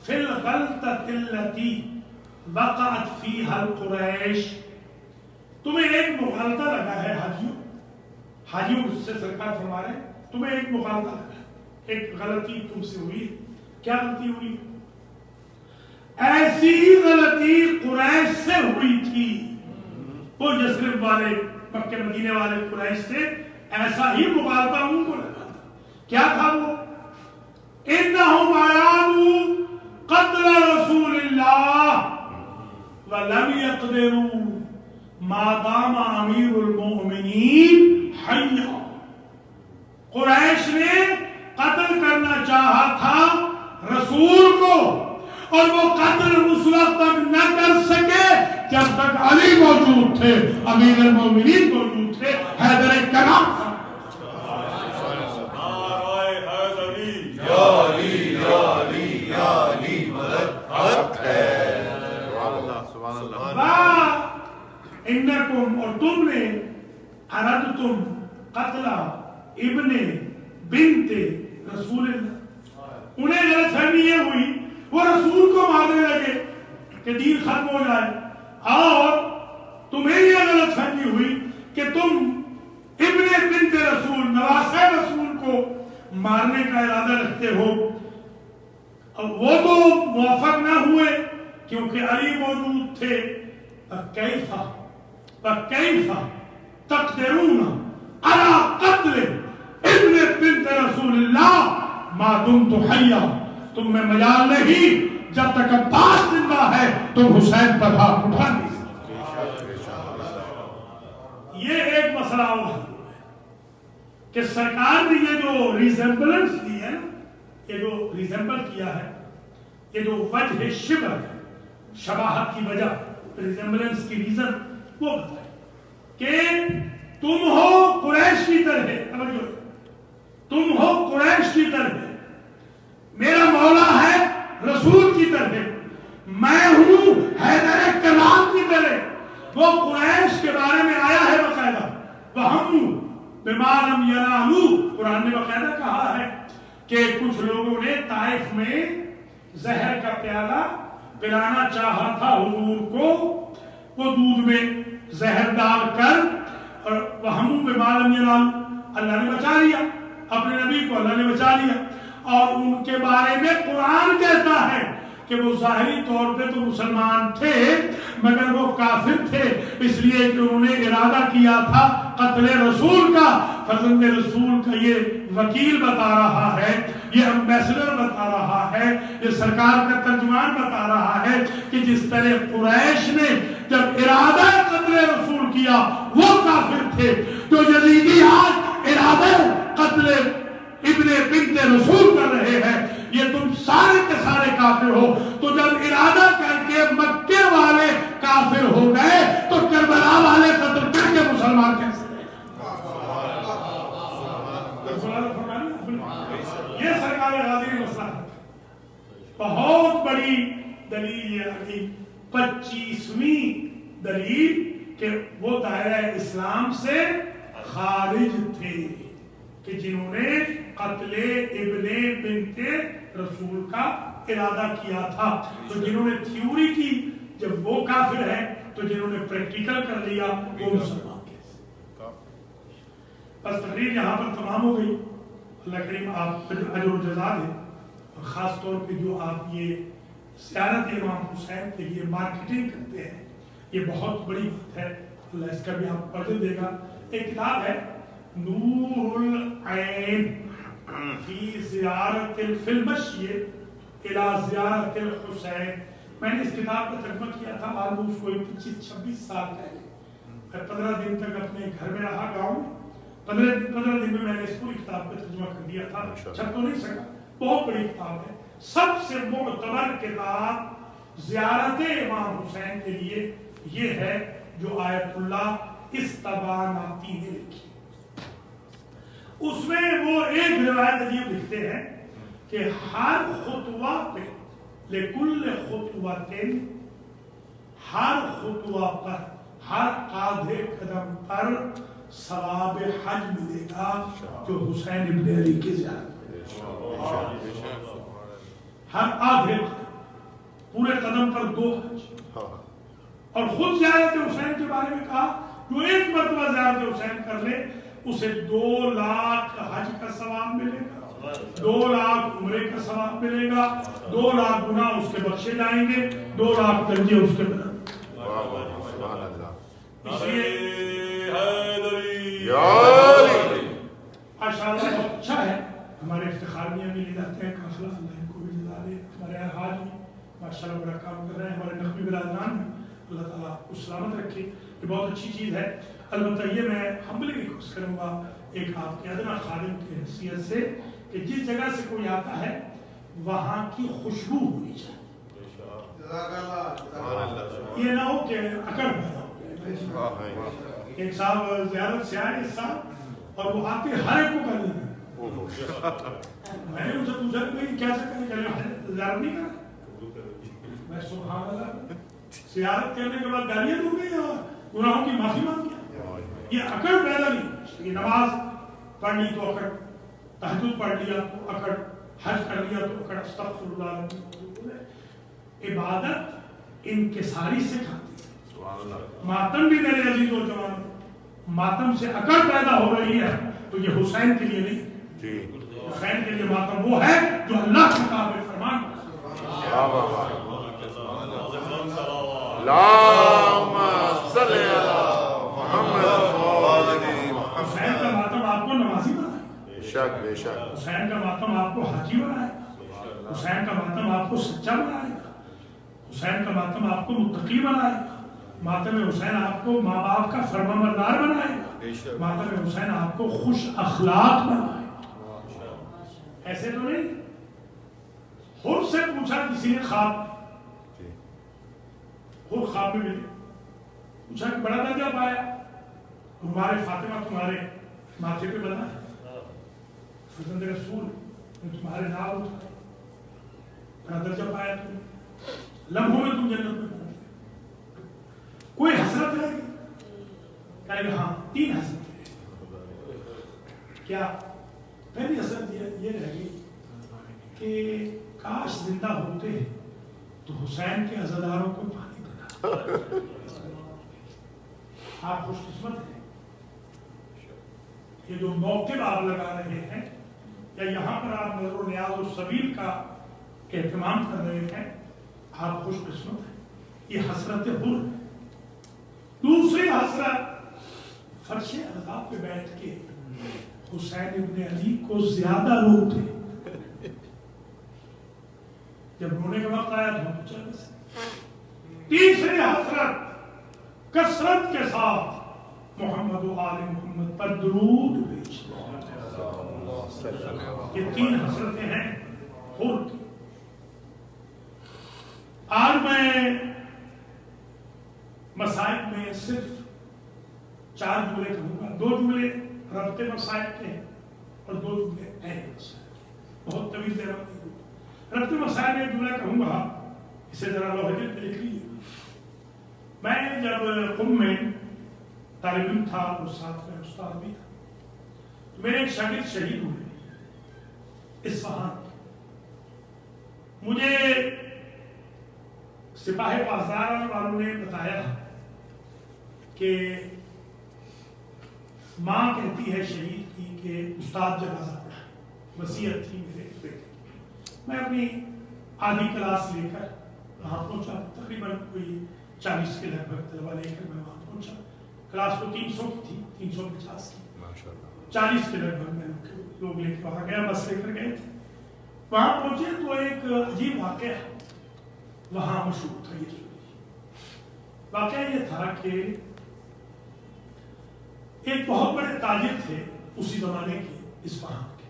فی الغلطۃ التي وقعت فیہا القریش. تمہیں ایک مغالطہ لگا ہے حاجیوں. حاجیوں سے سرکار فرما رہے ہیں تمہیں ایک مغالطہ لگا ہے, ایک غلطی تم سے ہوئی. کیا غلطی ہوئی؟ ایسی غلطی قریش سے ہوئی تھی. وہ یثرب والے مکہ مدینے والے قریش سے ایسا ہی مغالطہ ان کو لگا تھا. کیا تھا وہ؟ انہم ارادوا قتل رسول اللہ ولم يقدروا ما دام امیر المؤمنین حیا. قریش نے قتل کرنا چاہا تھا رسول کو اور وہ قتل اس وقت تک نہ کر سکے جب تک علی موجود تھے, امیر المومنین موجود تھے, حیدر کرام. انکم اور تم نے اردتم قتل ابن بنت رسول اللہ دین ختم ہو جائے. اور تمہیں یہ غلط فہمی ہوئی کہ تم ابن بنت رسول نواسہ رسول کو مارنے کا ارادہ رکھتے ہو. وہ تو موافق نہ ہوئے کیونکہ علی موجود تھے. فکیف تقدرون علی قتل ابن بنت رسول اللہ ما دمت حیا. تم میں مجال نہیں، جب تک عباس زندہ ہے تم حسین پر ہاتھ اٹھا نہیں سکتے. یہ ایک مسئلہ اور ہے کہ سرکار نے یہ جو ریزمبلنس دی ہے، یہ جو ریزمبل کیا ہے، یہ جو وجہ شبہ ہے، شباہت کی وجہ، ریزمبلنس کی ریزن، وہ بتائے کہ تم ہو قریش کی طرح، تم ہو قریش کی طرح، میرا مولا ہے رسول کی طرح، میں ہوں حیدر کرام کی طرح. وہ قریش کے بارے میں آیا ہے باقاعدہ، وَهَمُّ بِمَا لَمْ يَنَالُوا. قرآن نے باقاعدہ کہا ہے کہ کچھ لوگوں نے طائف میں زہر کا پیالہ پلانا چاہا تھا حضور کو، وہ دودھ میں زہر ڈال کر، اور وَهَمُّ بِمَا لَمْ يَنَالُوا، اللہ نے بچا لیا اپنے نبی کو، اللہ نے بچا لیا. اور ان کے بارے میں قرآن کہتا ہے کہ وہ ظاہری طور پہ تو مسلمان تھے مگر وہ کافر تھے، اس لیے کہ انہوں نے ارادہ کیا تھا قتل رسول کا. فرزند رسول کا یہ وکیل بتا رہا ہے، یہ امبیسڈر بتا رہا ہے، یہ سرکار کا ترجمان بتا رہا ہے کہ جس طرح قریش نے جب ارادہ قتل رسول کیا وہ کافر تھے، جو یزیدی آج ارادہ قتل ابن بنت رسول کر رہے ہیں، یہ تم سارے کے سارے کافر ہو. تو جب ارادہ کر کے مکے والے کافر ہو گئے تو کربلا والے قتل کر کے مسلمان کیسے؟ یہ سرکار غازی مسئلہ ہے. بہت بڑی دلیل یہ آگئی، 25ویں دلیل کہ وہ دائرہ اسلام سے خارج تھے، کہ جنہوں نے قتل ابن بنت رسول کا ارادہ کیا تھا. تو جنہوں نے تھیوری کی جب وہ کافر ہے، تو جنہوں نے پریکٹیکل کر لیا وہ مسلمان کیسے؟ بس تقریر یہاں پر تمام ہو گئی. اللہ کریم آپ اجر و جزا دے، اور خاص طور پہ جو آپ یہ زیارت امام حسین کے لیے مارکیٹنگ کرتے ہیں، یہ بہت بڑی بات ہے. اللہ اس کا بھی آپ پردے دے گا. ایک کتاب ہے نور العین فی زیارت المشی الی زیارت الحسین. میں نے اس کتاب کا ترجمہ کیا تھا آلموسٹ کوئی 25-26 سال پہلے. میں 15 دن تک اپنے گھر میں رہا گاؤں میں. 15 دن میں میں نے اس پوری کتاب کا ترجمہ کر دیا تھا. چھپ تو نہیں سکا، بہت بڑی کتاب ہے. سب سے معتبر کتاب زیارت امام حسین کے لیے یہ ہے جو آیت اللہ استباناتی نے لکھی. اس میں وہ ایک روایت عجیب لکھتے ہیں کہ ہر خطوہ پہ لکل خطوتن، ہر خطوہ پر، ہر آدھے قدم پر ثواب حج ملے گا جو حسین ابن علی کی زیارت. ہر آدھے پورے قدم پر 2 حج. اور خود زیارت حسین کے بارے میں کہا جو ایک مرتبہ زیارت حسین کر لے اسے 2 لاکھ حج کا ثواب ملے گا، 2 لاکھ عمرے کا ثواب ملے گا، 2 لاکھ گناہ اس کے بخشے جائیں گے، 2 لاکھ درجے اس کے بلند. اس لیے ماشاءاللہ بہت اچھا ہے. ہمارے افتخار میں بھی لے جاتے ہیں قافلہ، اللہ ان کو بھی جزا دے. ہمارے حاج بھی ماشاءاللہ بڑا کام کر رہے ہیں. ہمارے نقوی برادران بھی اللہ تعالیٰ آپ کو سلامت رکھے. یہ بہت اچھی چیز ہے. البتہ یہ میں ہمبلی ریکویسٹ کروں گا ایک آپ کے ادنا خادم کی حیثیت سے کہ جس جگہ سے کوئی آتا ہے وہاں کی خوشبو ہونی چاہیے. یہ نہ ہو کہ اکڑ پیدا ہو. ایک صاحب زیارت سے آئے اس سال اور وہ آتے ہر ایک کو کر دیتے. میں نے ان سے پوچھا کہ کیا سے کریں، زیارت نہیں کریں. میں سبحان اللہ، زیارت کرنے کے بعد گالیاں دوں گی یا گناہوں کی معافی مانگ گیا. یہ اکڑ پیدا نہیں. یہ نماز پڑھ لی تو اکڑ، تہجد پڑھ لیا تو اکڑ، حج کر لیا تو اکڑ. استغفر اللہ. انکساری سے کھاتی ہے. ماتم بھی میرے عزیز و جوان ماتم سے اکڑ پیدا ہو رہی ہے تو یہ حسین کے لیے نہیں. حسین کے لیے ماتم وہ ہے جو اللہ کی کتاب فرمان. حسین کا ماتم آپ کو نمازی بنائے گا. حسین کا ماتم آپ کو حاجی بنائے گا. حسین کا ماتم آپ کو سچا بنائے گا. حسین کا ماتم آپ کو متقی بنائے گا. ماتم حسین آپ کو ماں باپ کا فرمانبردار بنائے گا. ماتم حسین آپ کو خوش اخلاق بنائے گا. ایسے تو نہیں. خود سے پوچھا کسی نے خواب خود خواب میں ملے پوچھا کہ بڑا درجہ پایا. تمہارے فاطمہ تمہارے ماتھے پہ بنا ہے فرزند رسول نے تمہارے نام اٹھائے. بڑا درجہ پایا تم نے. لمحوں میں تم جنت میں پہنچ گئے. کوئی حسرت ہے کہا کہ ہاں 3 حسرت ہے. کیا؟ پہلی حسرت یہ رہ گئی کہ کاش زندہ ہوتے تو حسین کے عزاداروں کو پانی پلاتے. آپ خوش قسمت ہیں. یہ جو موقع آپ لگا رہے ہیں یا یہاں پر آپ نظر و نیاز و سبیل کا اہتمام کر رہے ہیں آپ خوش قسمت ہیں. یہ حسرت حر ہے. دوسری حسرت فرش عذاب پہ بیٹھ کے حسین ابن علی کو زیادہ روتے. جب رونے کا وقت آیا تو چل بس. تیسری حسرت کثرت کے ساتھ محمد و آل محمد پر درود بھیجنا. یہ 3 حسرتیں ہیں حر کی. آج میں مسائب میں صرف 4 جملے کہوں گا. 2 جملے ربط مسائب کے ہیں اور 2 جملے اہل مسائب کے. بہت طویل دیر نہیں ہوگا. ربط مسائب میں 1 جملہ کہوں گا. اسے ذرا لوحے پہ لکھ لیجیے. میں جب قم میں طالب علم تھا اور ساتھ میں استاد بھی تھا میرے ایک شاگرد شہید ہوئے اصفہان. مجھے سپاہ پاسدار والوں نے بتایا کہ ماں کہتی ہے شہید کی کہ استاد جنازہ پڑھا. وصیت تھی میرے بیٹے. میں اپنی آدھی کلاس لے کر وہاں پہنچا. تقریباً کوئی 40 کے لگ بھگ طلبہ لے کر میں وہاں پہنچا. کلاس تو 300 کی تھی 350 کی. 40 کے لگ بھگ میں لوگ لے کے وہاں گیا. بس لے کر گئے تھے. وہاں پہنچے تو ایک عجیب واقعہ وہاں مشہور تھا. یہ واقعہ یہ تھا کہ ایک بہت بڑے تاجر تھے اسی زمانے کے اصفہان کے.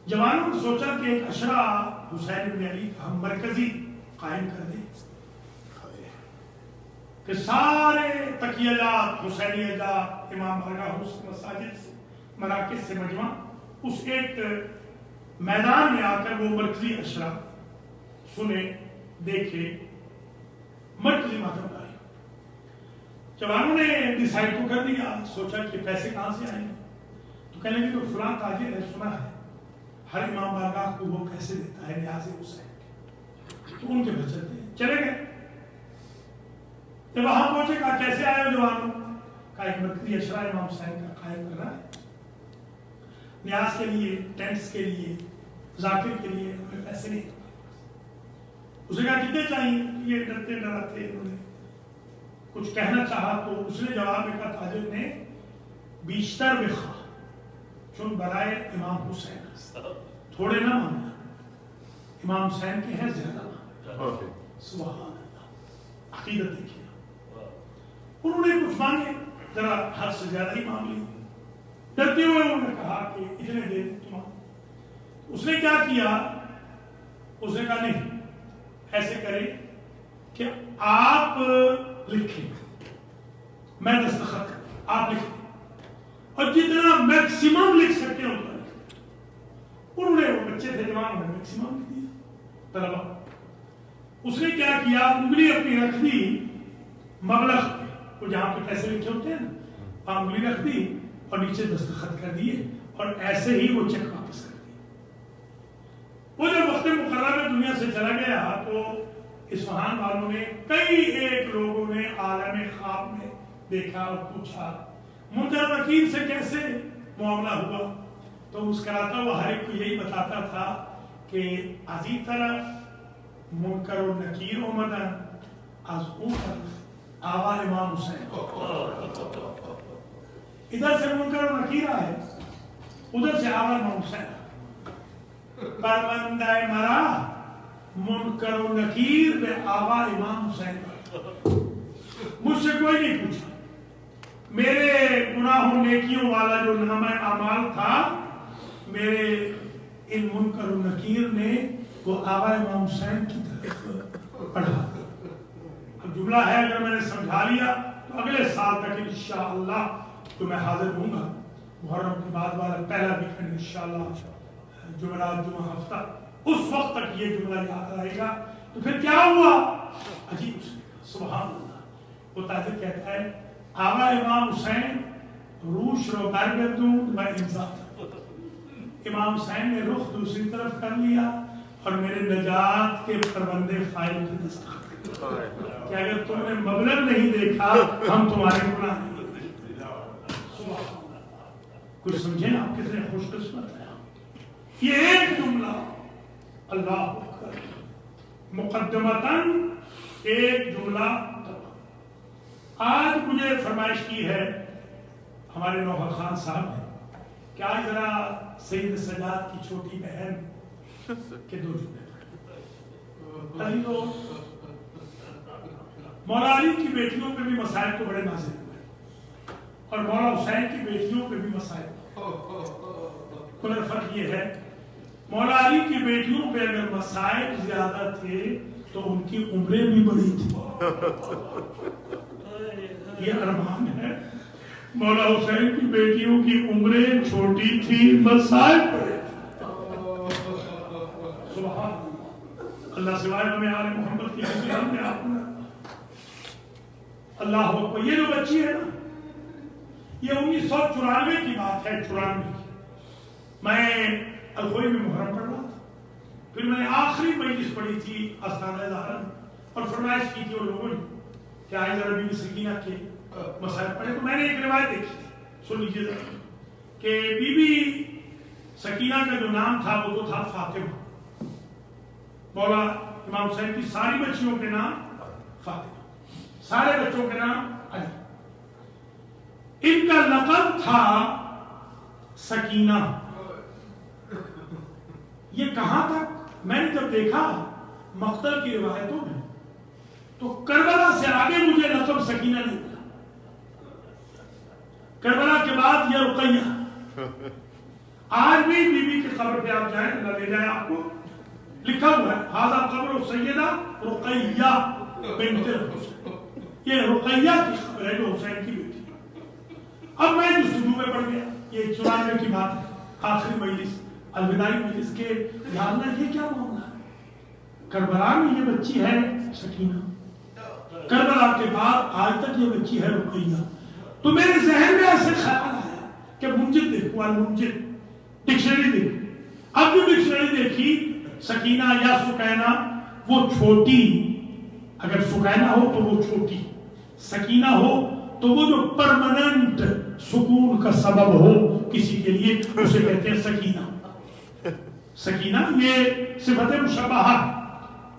جوانوں نے سوچا کہ ایک عشرہ حسین بن علی کا ہم مرکزی قائم کر دیں کہ سارے تقیہ جات حسینیہ جات امام بارگاہ مساجد سے مراکز سے مجمع اس ایک میدان میں آ کر وہ مرکزی عشرہ سنے دیکھے مرکزی ماتم لائے. جوانوں نے ڈیسائیڈ تو کر دیا. سوچا کہ پیسے کہاں سے آئیں گے تو کہنے لگے کہ فلاں تاجر ہے سنا ہے ہر امام بارگاہ کو وہ پیسے دیتا ہے نیاز حسین تو ان کے بچت دیں. چلے گئے. جب وہاں پہنچے کہا کیسے آئے ہو جوانوں؟ کہا ایک مرکزی عشرہ امام حسین کا قائم کر رہا ہے. نیاز کے لیے ٹینٹس کے لیے ذاکر کے لیے ہمیں پیسے نہیں. اس نے کہا کتنے چاہیے؟ یہ ڈرتے ڈراتے انہوں نے کچھ کہنا چاہا تو اس نے جواب میں کہا تاجر نے بیشتر بخوا چون برائے امام حسین تھوڑے نہ مانگا امام حسین کے ہیں زیادہ مانگا. سبحان اللہ. عقیدت دیکھیے. انہوں نے کچھ مانگے ذرا حد سے زیادہ ہی مانگ لی. ڈرتے ہوئے انہوں نے کہا کہ اتنے دے دیں تمہارے. اس نے کیا کیا؟ اس نے کہا نہیں ایسے کریں کہ آپ لکھیں میں دستخط کروں. آپ لکھیں اور جتنا میکسیمم لکھ سکتے ہیں اتنا لکھیں. انہوں نے وہ بچے تھے جوان انہوں نے میکسیمم لکھ دیا طلبا. اس نے کیا کیا؟ انگلی اپنی رکھ دی مبلغ پہ وہ جہاں پہ پیسے لکھے ہوتے ہیں نا انگلی رکھ دی اور نیچے دستخط کر دیے اور ایسے ہی وہ چیک واپس کر دیا. وہ جب وقت مقررہ میں دنیا سے چلا گیا تو اصفہان والوں نے کئی ایک لوگوں نے عالم خواب میں دیکھا اور پوچھا منکر نکیر سے کیسے معاملہ ہوا، تو مسکراتا ہوا ہر ایک کو یہی بتاتا تھا کہ از این طرف منکر و نکیر اومدن، از اون طرف آقا امام حسین، ادھر سے منکر و نکیر آئے، ادھر سے آقا امام حسین، پروندہ مرا منکر و نکیر بے آقا امام حسین، مجھ سے کوئی نہیں پوچھا، میرے گناہوں نیکیوں والا جو نامہ اعمال تھا میرے ان منکر و نکیر نے وہ آقا امام حسین کی طرف پڑھا۔ اب جملہ ہے اگر میں نے سمجھا لیا تو اگلے سال تک انشاءاللہ تو میں حاضر ہوں گا، محرم کے بعد والا پہلا ویکینڈ انشاءاللہ جمعرات جمعہ ہفتہ، اس وقت تک یہ جملہ یاد رہے گا۔ تو پھر کیا ہوا؟ عجیب سبحان اللہ، وہ تاجر کہتا ہے آقا امام حسین روش رو برگردون و امضا، امام حسین نے رخ دوسری طرف کر لیا اور میرے نجات کے پروندے فائل کی دستخط کہ اگر تم نے مبلغ نہیں دیکھا ہم تمہارے گناہ نہیں دیکھتے۔ کچھ سمجھیں آپ کتنے خوش قسمت ہیں، یہ ایک جملہ اللہ اکبر مقدمتاً ایک جملہ۔ آج مجھے فرمائش کی ہے ہمارے نوحہ خان صاحب نے کہ آج ذرا سید سجاد کی چھوٹی بہن کے دو جملے علی تو مولا علی کی بیٹیوں پہ بھی مسائل تو بڑے نازل ہوئے اور مولا حسین کی بیٹیوں پہ بھی مسائل، مگر فرق یہ ہے مولا علی کی بیٹیوں پہ اگر مسائل زیادہ تھے تو ان کی عمریں بھی بڑی تھی، یہ ارمان ہے۔ مولا حسین کی بیٹیوں کی عمریں چھوٹی تھی، مسائل بڑے تھے۔ سبحان اللہ، سوائے ہمیں آل محمد کی حسین میں آپ نے اللہ اکبر۔ یہ جو بچی ہے نا، یہ 1994 کی بات ہے، 94 کی۔ میں الخوئی میں محرم پڑھ رہا تھا، پھر میں نے آخری مجلس پڑھی تھی آستانہ زہرا اور فرمائش کی تھی ان لوگوں نے کہ آئے ذرا بی بی سکینہ کے مسائل پڑھے، تو میں نے ایک روایت دیکھی تھی، سن لیجیے ذرا، کہ بی بی سکینہ کا جو نام تھا وہ تو تھا فاطمہ، مولا امام حسین کی ساری بچیوں کے نام فاطمہ، سارے بچوں کے نام علی، ان کا لقب تھا سکینہ۔ یہ کہاں تک میں نے جب دیکھا مقتل کی روایتوں میں تو کربلا سے آگے مجھے لقب سکینہ نہیں ملا، کربلا کے بعد یہ رقیہ۔ آج بھی بی بی کی قبر پہ آپ جائیں، اللہ لے جائے آپ کو، لکھا ہوا ہے ھذا قبر سیدہ رقیہ بنت الحسین، یہ رقیہ کی قبر ہے جو حسین کی بیٹی۔ اب میں جو جستجو میں پڑ گیا، یہ 94 کی بات ہے، آخری مجلس الوداعی مجلس کے، یا اللہ یہ کیا معاملہ ہے؟ کربلا میں یہ بچی ہے سکینہ، کربلا کے بعد آج تک یہ بچی ہے رقیہ۔ تو میرے ذہن میں ایسے خیال آیا کہ منجد دیکھو، المنجد ڈکشنری دیکھو۔ اب جو ڈکشنری دیکھی، سکینہ یا سکینہ وہ چھوٹی، اگر سکینہ ہو تو وہ چھوٹی، سکینہ ہو تو وہ جو پرماننٹ سکون کا سبب ہو کسی کے لیے، اسے کہتے ہیں سکینہ۔ سکینہ یہ صفت مشبہہ،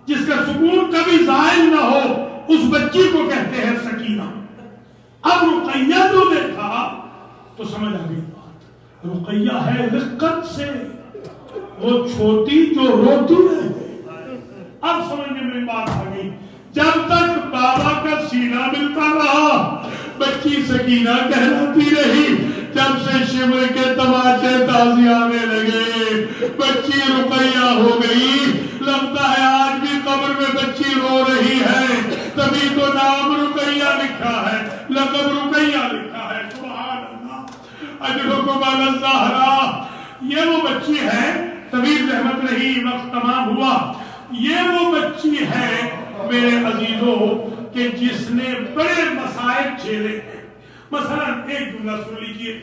جس کا سکون کبھی زائل نہ ہو، اس بچی کو کہتے ہیں سکینہ۔ اب رقیہ جو دیکھا تو سمجھ آ گئی بات، رقیہ ہے رقت سے، وہ چھوٹی جو روتی ہے۔ اب سمجھنے میں بات آ گئی، جب تک بابا کا سینہ ملتا رہا بچی سکینہ کہلاتی رہی، جب سے شمر کے تماچے تازی آنے لگے بچی رقیہ ہو گئی۔ لگتا ہے آج بھی قبر میں بچی رو رہی ہے، تبھی تو نام رقیہ لکھا ہے، لقب رقیہ لکھا ہے۔ سبحان اللہ، اجرکم علی الزہرا۔ یہ وہ بچی ہے، طویل رحمت رہی، وقت تمام ہوا، یہ وہ بچی ہے میرے عزیزوں کہ جس نے بڑے مسائل جھیلے ہیں۔ مثلا ایک جملہ سن لیجئے،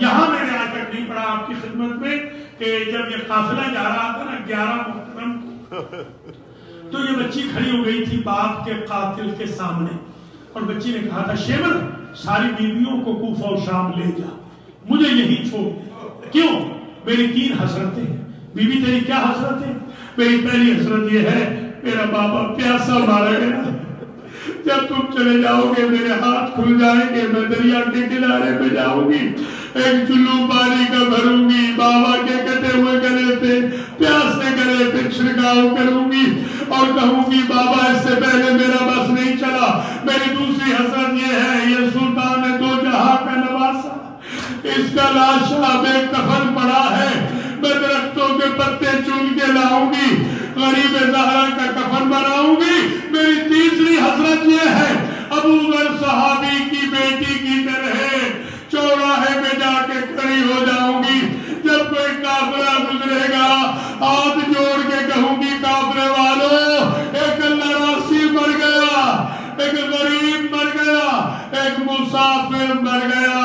یہاں میں نے آج تک نہیں پڑھا آپ کی خدمت میں، کہ جب یہ قافلہ جا رہا تھا نا 11 محرم کو، تو یہ بچی کھڑی ہو گئی تھی باپ کے قاتل کے سامنے، اور بچی نے کہا تھا شیبر ساری بیویوں کو کوفہ و شام لے جا، مجھے یہی چھوڑ دے۔ کیوں؟ میری 3 حسرتیں ہیں۔ بیوی تیری کیا حسرت ہے؟ میری پہلی حسرت یہ ہے میرا بابا پیاسا مارا گیا، جب تم چلے جاؤ گے میرے ہاتھ کھل جائیں گے، میں دریا کے کنارے پہ جاؤں گی، ایک چلو پانی کا بھروں گی، بابا کے کٹے ہوئے گلے پہ پیاسے گلے پہ چھڑکاؤ کروں گی اور کہوں گی بابا اس سے پہلے میرا بس نہیں چلا۔ میری دوسری حسرت یہ ہے یہ سلطان 2 جہاں کا نواسا، اس کا لاشا بے کفن پڑا ہے، میں درختوں کے پتے چن کے لاؤں گی، غریب زہرا کا کفن بناؤں گی۔ میری تیسری حسرت یہ ہے ابو ذر صحابی کی بیٹی کی طرح چوراہے میں جا کے کھڑی ہو جاؤں گی، جب کوئی کافرہ گزرے گا ہاتھ جوڑ کے کہوں گی کافرے والو ایک اللہ راسی مر گیا، ایک غریب مر گیا، ایک مسافر مر گیا۔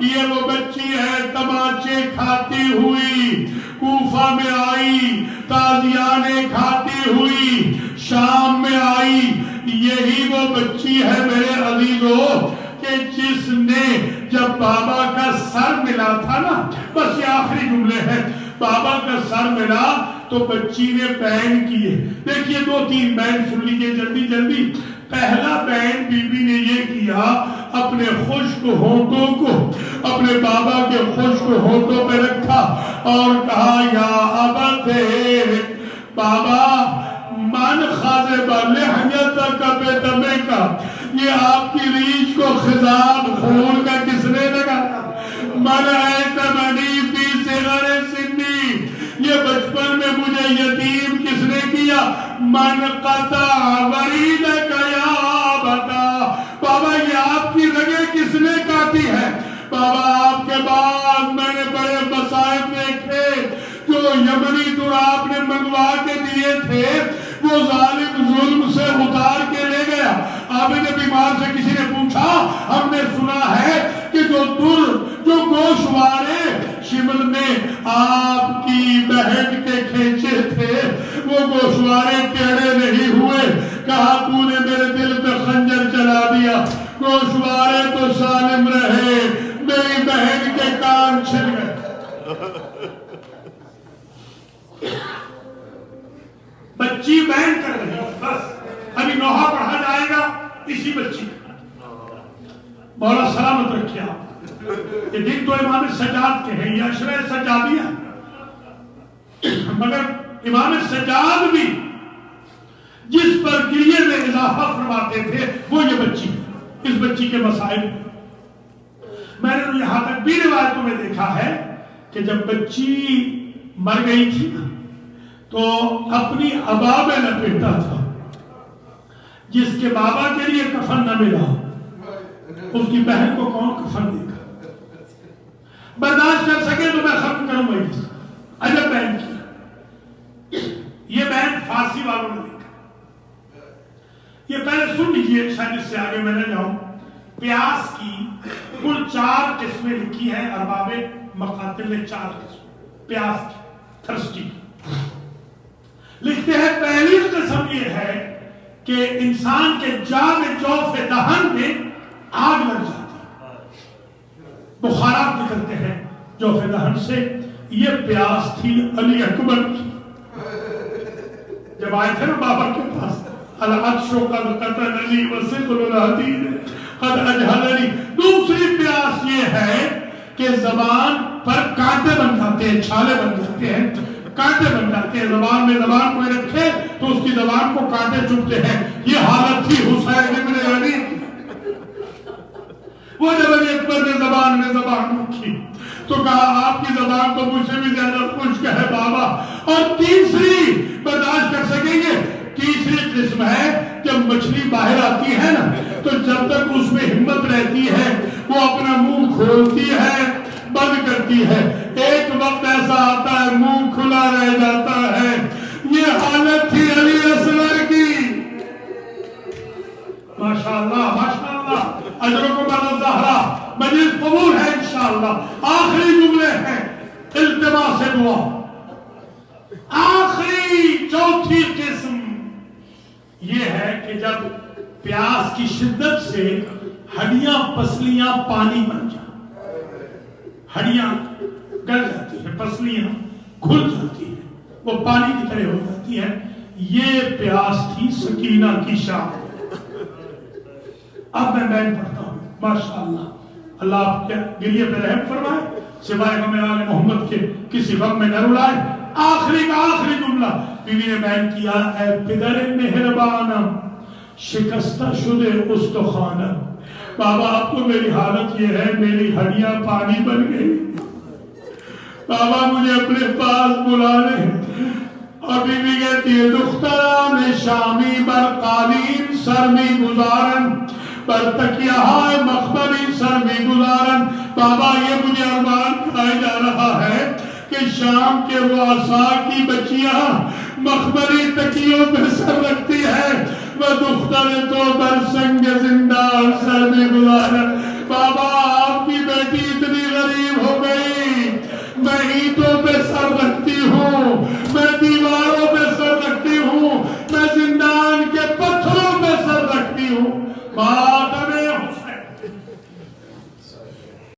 یہ وہ بچی ہے تماچے کھاتی ہوئی کوفہ میں آئی، تازیانے کھاتی ہوئی شام میں آئی، یہی وہ بچی ہے میرے عزیزو کہ جس نے جب بابا کا سر ملا تھا نا، بس یہ آخری جملے ہیں، بابا کا سر ملا تو بچی نے بین کیے۔ دیکھیے 2-3 بین سن لیجیے جلدی جلدی۔ پہلا بین بی بی نے یہ کیا، اپنے خشک ہونٹوں کو اپنے بابا کے خشک ہونٹوں پہ رکھا اور کہا یا ابتے بابا من خاضب لحیتک بدمک، یہ آپ کی ریچھ کو خضاب خون کا کس نے لگایا؟ من ایتمنی فی صغر سنی، یہ بچپن میں مجھے یتیم کس نے کیا؟ من قطع وریدک یا ابتا، بابا یہ آپ کی رگیں کس نے کاٹی ہے؟ بابا آپ کے بعد میں نے بڑے مصائب دیکھے، جو یمنی دور آپ نے منگوا کے دیے تھے وہ ظالم ظلم سے اتار کے لے گیا۔ عابد بیمار سے کسی نے پوچھا ہم نے سنا ہے کہ جو گوشوارے شمل میں آپ کی بہن کے کھینچے تھے وہ گوشوارے ٹیڑے نہیں ہوئے، کہا تو نے میرے دل پہ خنجر چلا دیا، گوشوارے تو سالم رہے، میری بہن کے کان چھل گئے۔ بچی بین کر رہی ہے، بس ابھی نوحہ پڑھا جائے گا اسی بچی کا۔ مولا سلامت رکھیے آپ۔ یہ دن تو امام سجاد کے ہیں، یہ عشرہ سجادیہ، مگر امام سجاد بھی جس پر گریے میں اضافہ فرماتے تھے وہ یہ بچی، اس بچی کے مسائل۔ میں نے یہاں تک بھی روایتوں میں دیکھا ہے کہ جب بچی مر گئی تھی تو اپنی عبا میں لپیٹا تھا، جس کے بابا کے لیے کفن نہ ملا اس کی بہن کو کون کفن دے گا؟ برداشت کر سکے تو میں ختم کروں گا اس عجب بہن کی۔ یہ بہن فارسی والوں نے لکھا، یہ پہلے سن لیجئے شاید اس سے آگے میں نہ جاؤں۔ پیاس کی کل 4 قسمیں لکھی ہیں، ارباب مقاتل نے 4 قسم پیاس کی، تھرسٹی۔ لکھتے ہیں پہلی قسم یہ ہے کہ انسان کے جوف دہن میں آگ لگ جاتی ہے، بخارات نکلتے ہیں جوف دہن سے۔ یہ پیاس تھی علی اکبر کی، جب آئے تھے نا بابا کے پاس، العطش قد قتلنی وثقل الحدید قد اجہلنی۔ دوسری پیاس یہ ہے کہ زبان پر کانٹے بن جاتے ہیں، چھالے بن جاتے ہیں، کانٹے بن جاتے ہیں، زبان میں زبان کوئی رکھے تو اس کی زبان کو کانٹے چبھتے ہیں۔ یہ حالت تھی حسین ابن علی، وہ جب علی اکبر نے زبان میں زبان رکھی تو کہا آپ کی زبان تو مجھ سے بھی زیادہ خشک ہے بابا۔ اور تیسری برداشت کر سکیں گے، تیسری قسم ہے جب مچھلی باہر آتی ہے نا تو جب تک اس میں ہمت رہتی ہے وہ اپنا منہ کھولتی ہے بند کرتی ہے، ایک وقت ایسا آتا ہے منہ کھلا رہ جاتا ہے۔ یہ حالت تھی علی اصغر کی۔ ماشاءاللہ ماشاءاللہ، اجرکم علی الزہرا، مجلس قبول ہے انشاءاللہ۔ آخری جملے ہیں التماس دعا، آخری چوتھی قسم یہ ہے کہ جب پیاس کی شدت سے ہڈیاں پسلیاں پانی بن جائیں، ہڈیاں گل جاتی ہیں، پسلیاں کھل جاتی ہیں، وہ پانی کی طرح ہو جاتی ہے، یہ پیاس تھی سکینہ کی شام۔ اب میں بین پڑھتا ہوں، ماشاءاللہ اللہ آپ کے گریے پہ رحم فرمائے، سوائے غم آل محمد کے کسی غم میں نہ رلائے۔ آخری کا آخری جملہ بیوی نے بیان کیا، اے پدر مہربانم شکستہ شدے استخوانم، بابا اب تو میری حالت یہ ہے، میری ہڈیاں پانی بن گئی، بابا مجھے اپنے پاس بلا لے۔ اور بیوی کہتی ہے، دختران شامی بر قالین سر میں گزارن، بر تکیہ مخمری سر میں گزارن، بابا یہ مجھے ارمان کھائے جا رہا ہے کہ شام کے رؤساء کی بچیاں مخمری تکیوں پہ سر رکھتی ہے، وہ دختر تو بر سنگ زندان سر میں گزارن۔ بابا آپ کی بیٹی اتنی غریب ہو گئی، میں اینٹوں پہ سر رکھتی ہوں، میں دیواروں پہ سر رکھتی ہوں، میں زندان کے پتھروں پہ سر رکھتی ہوں،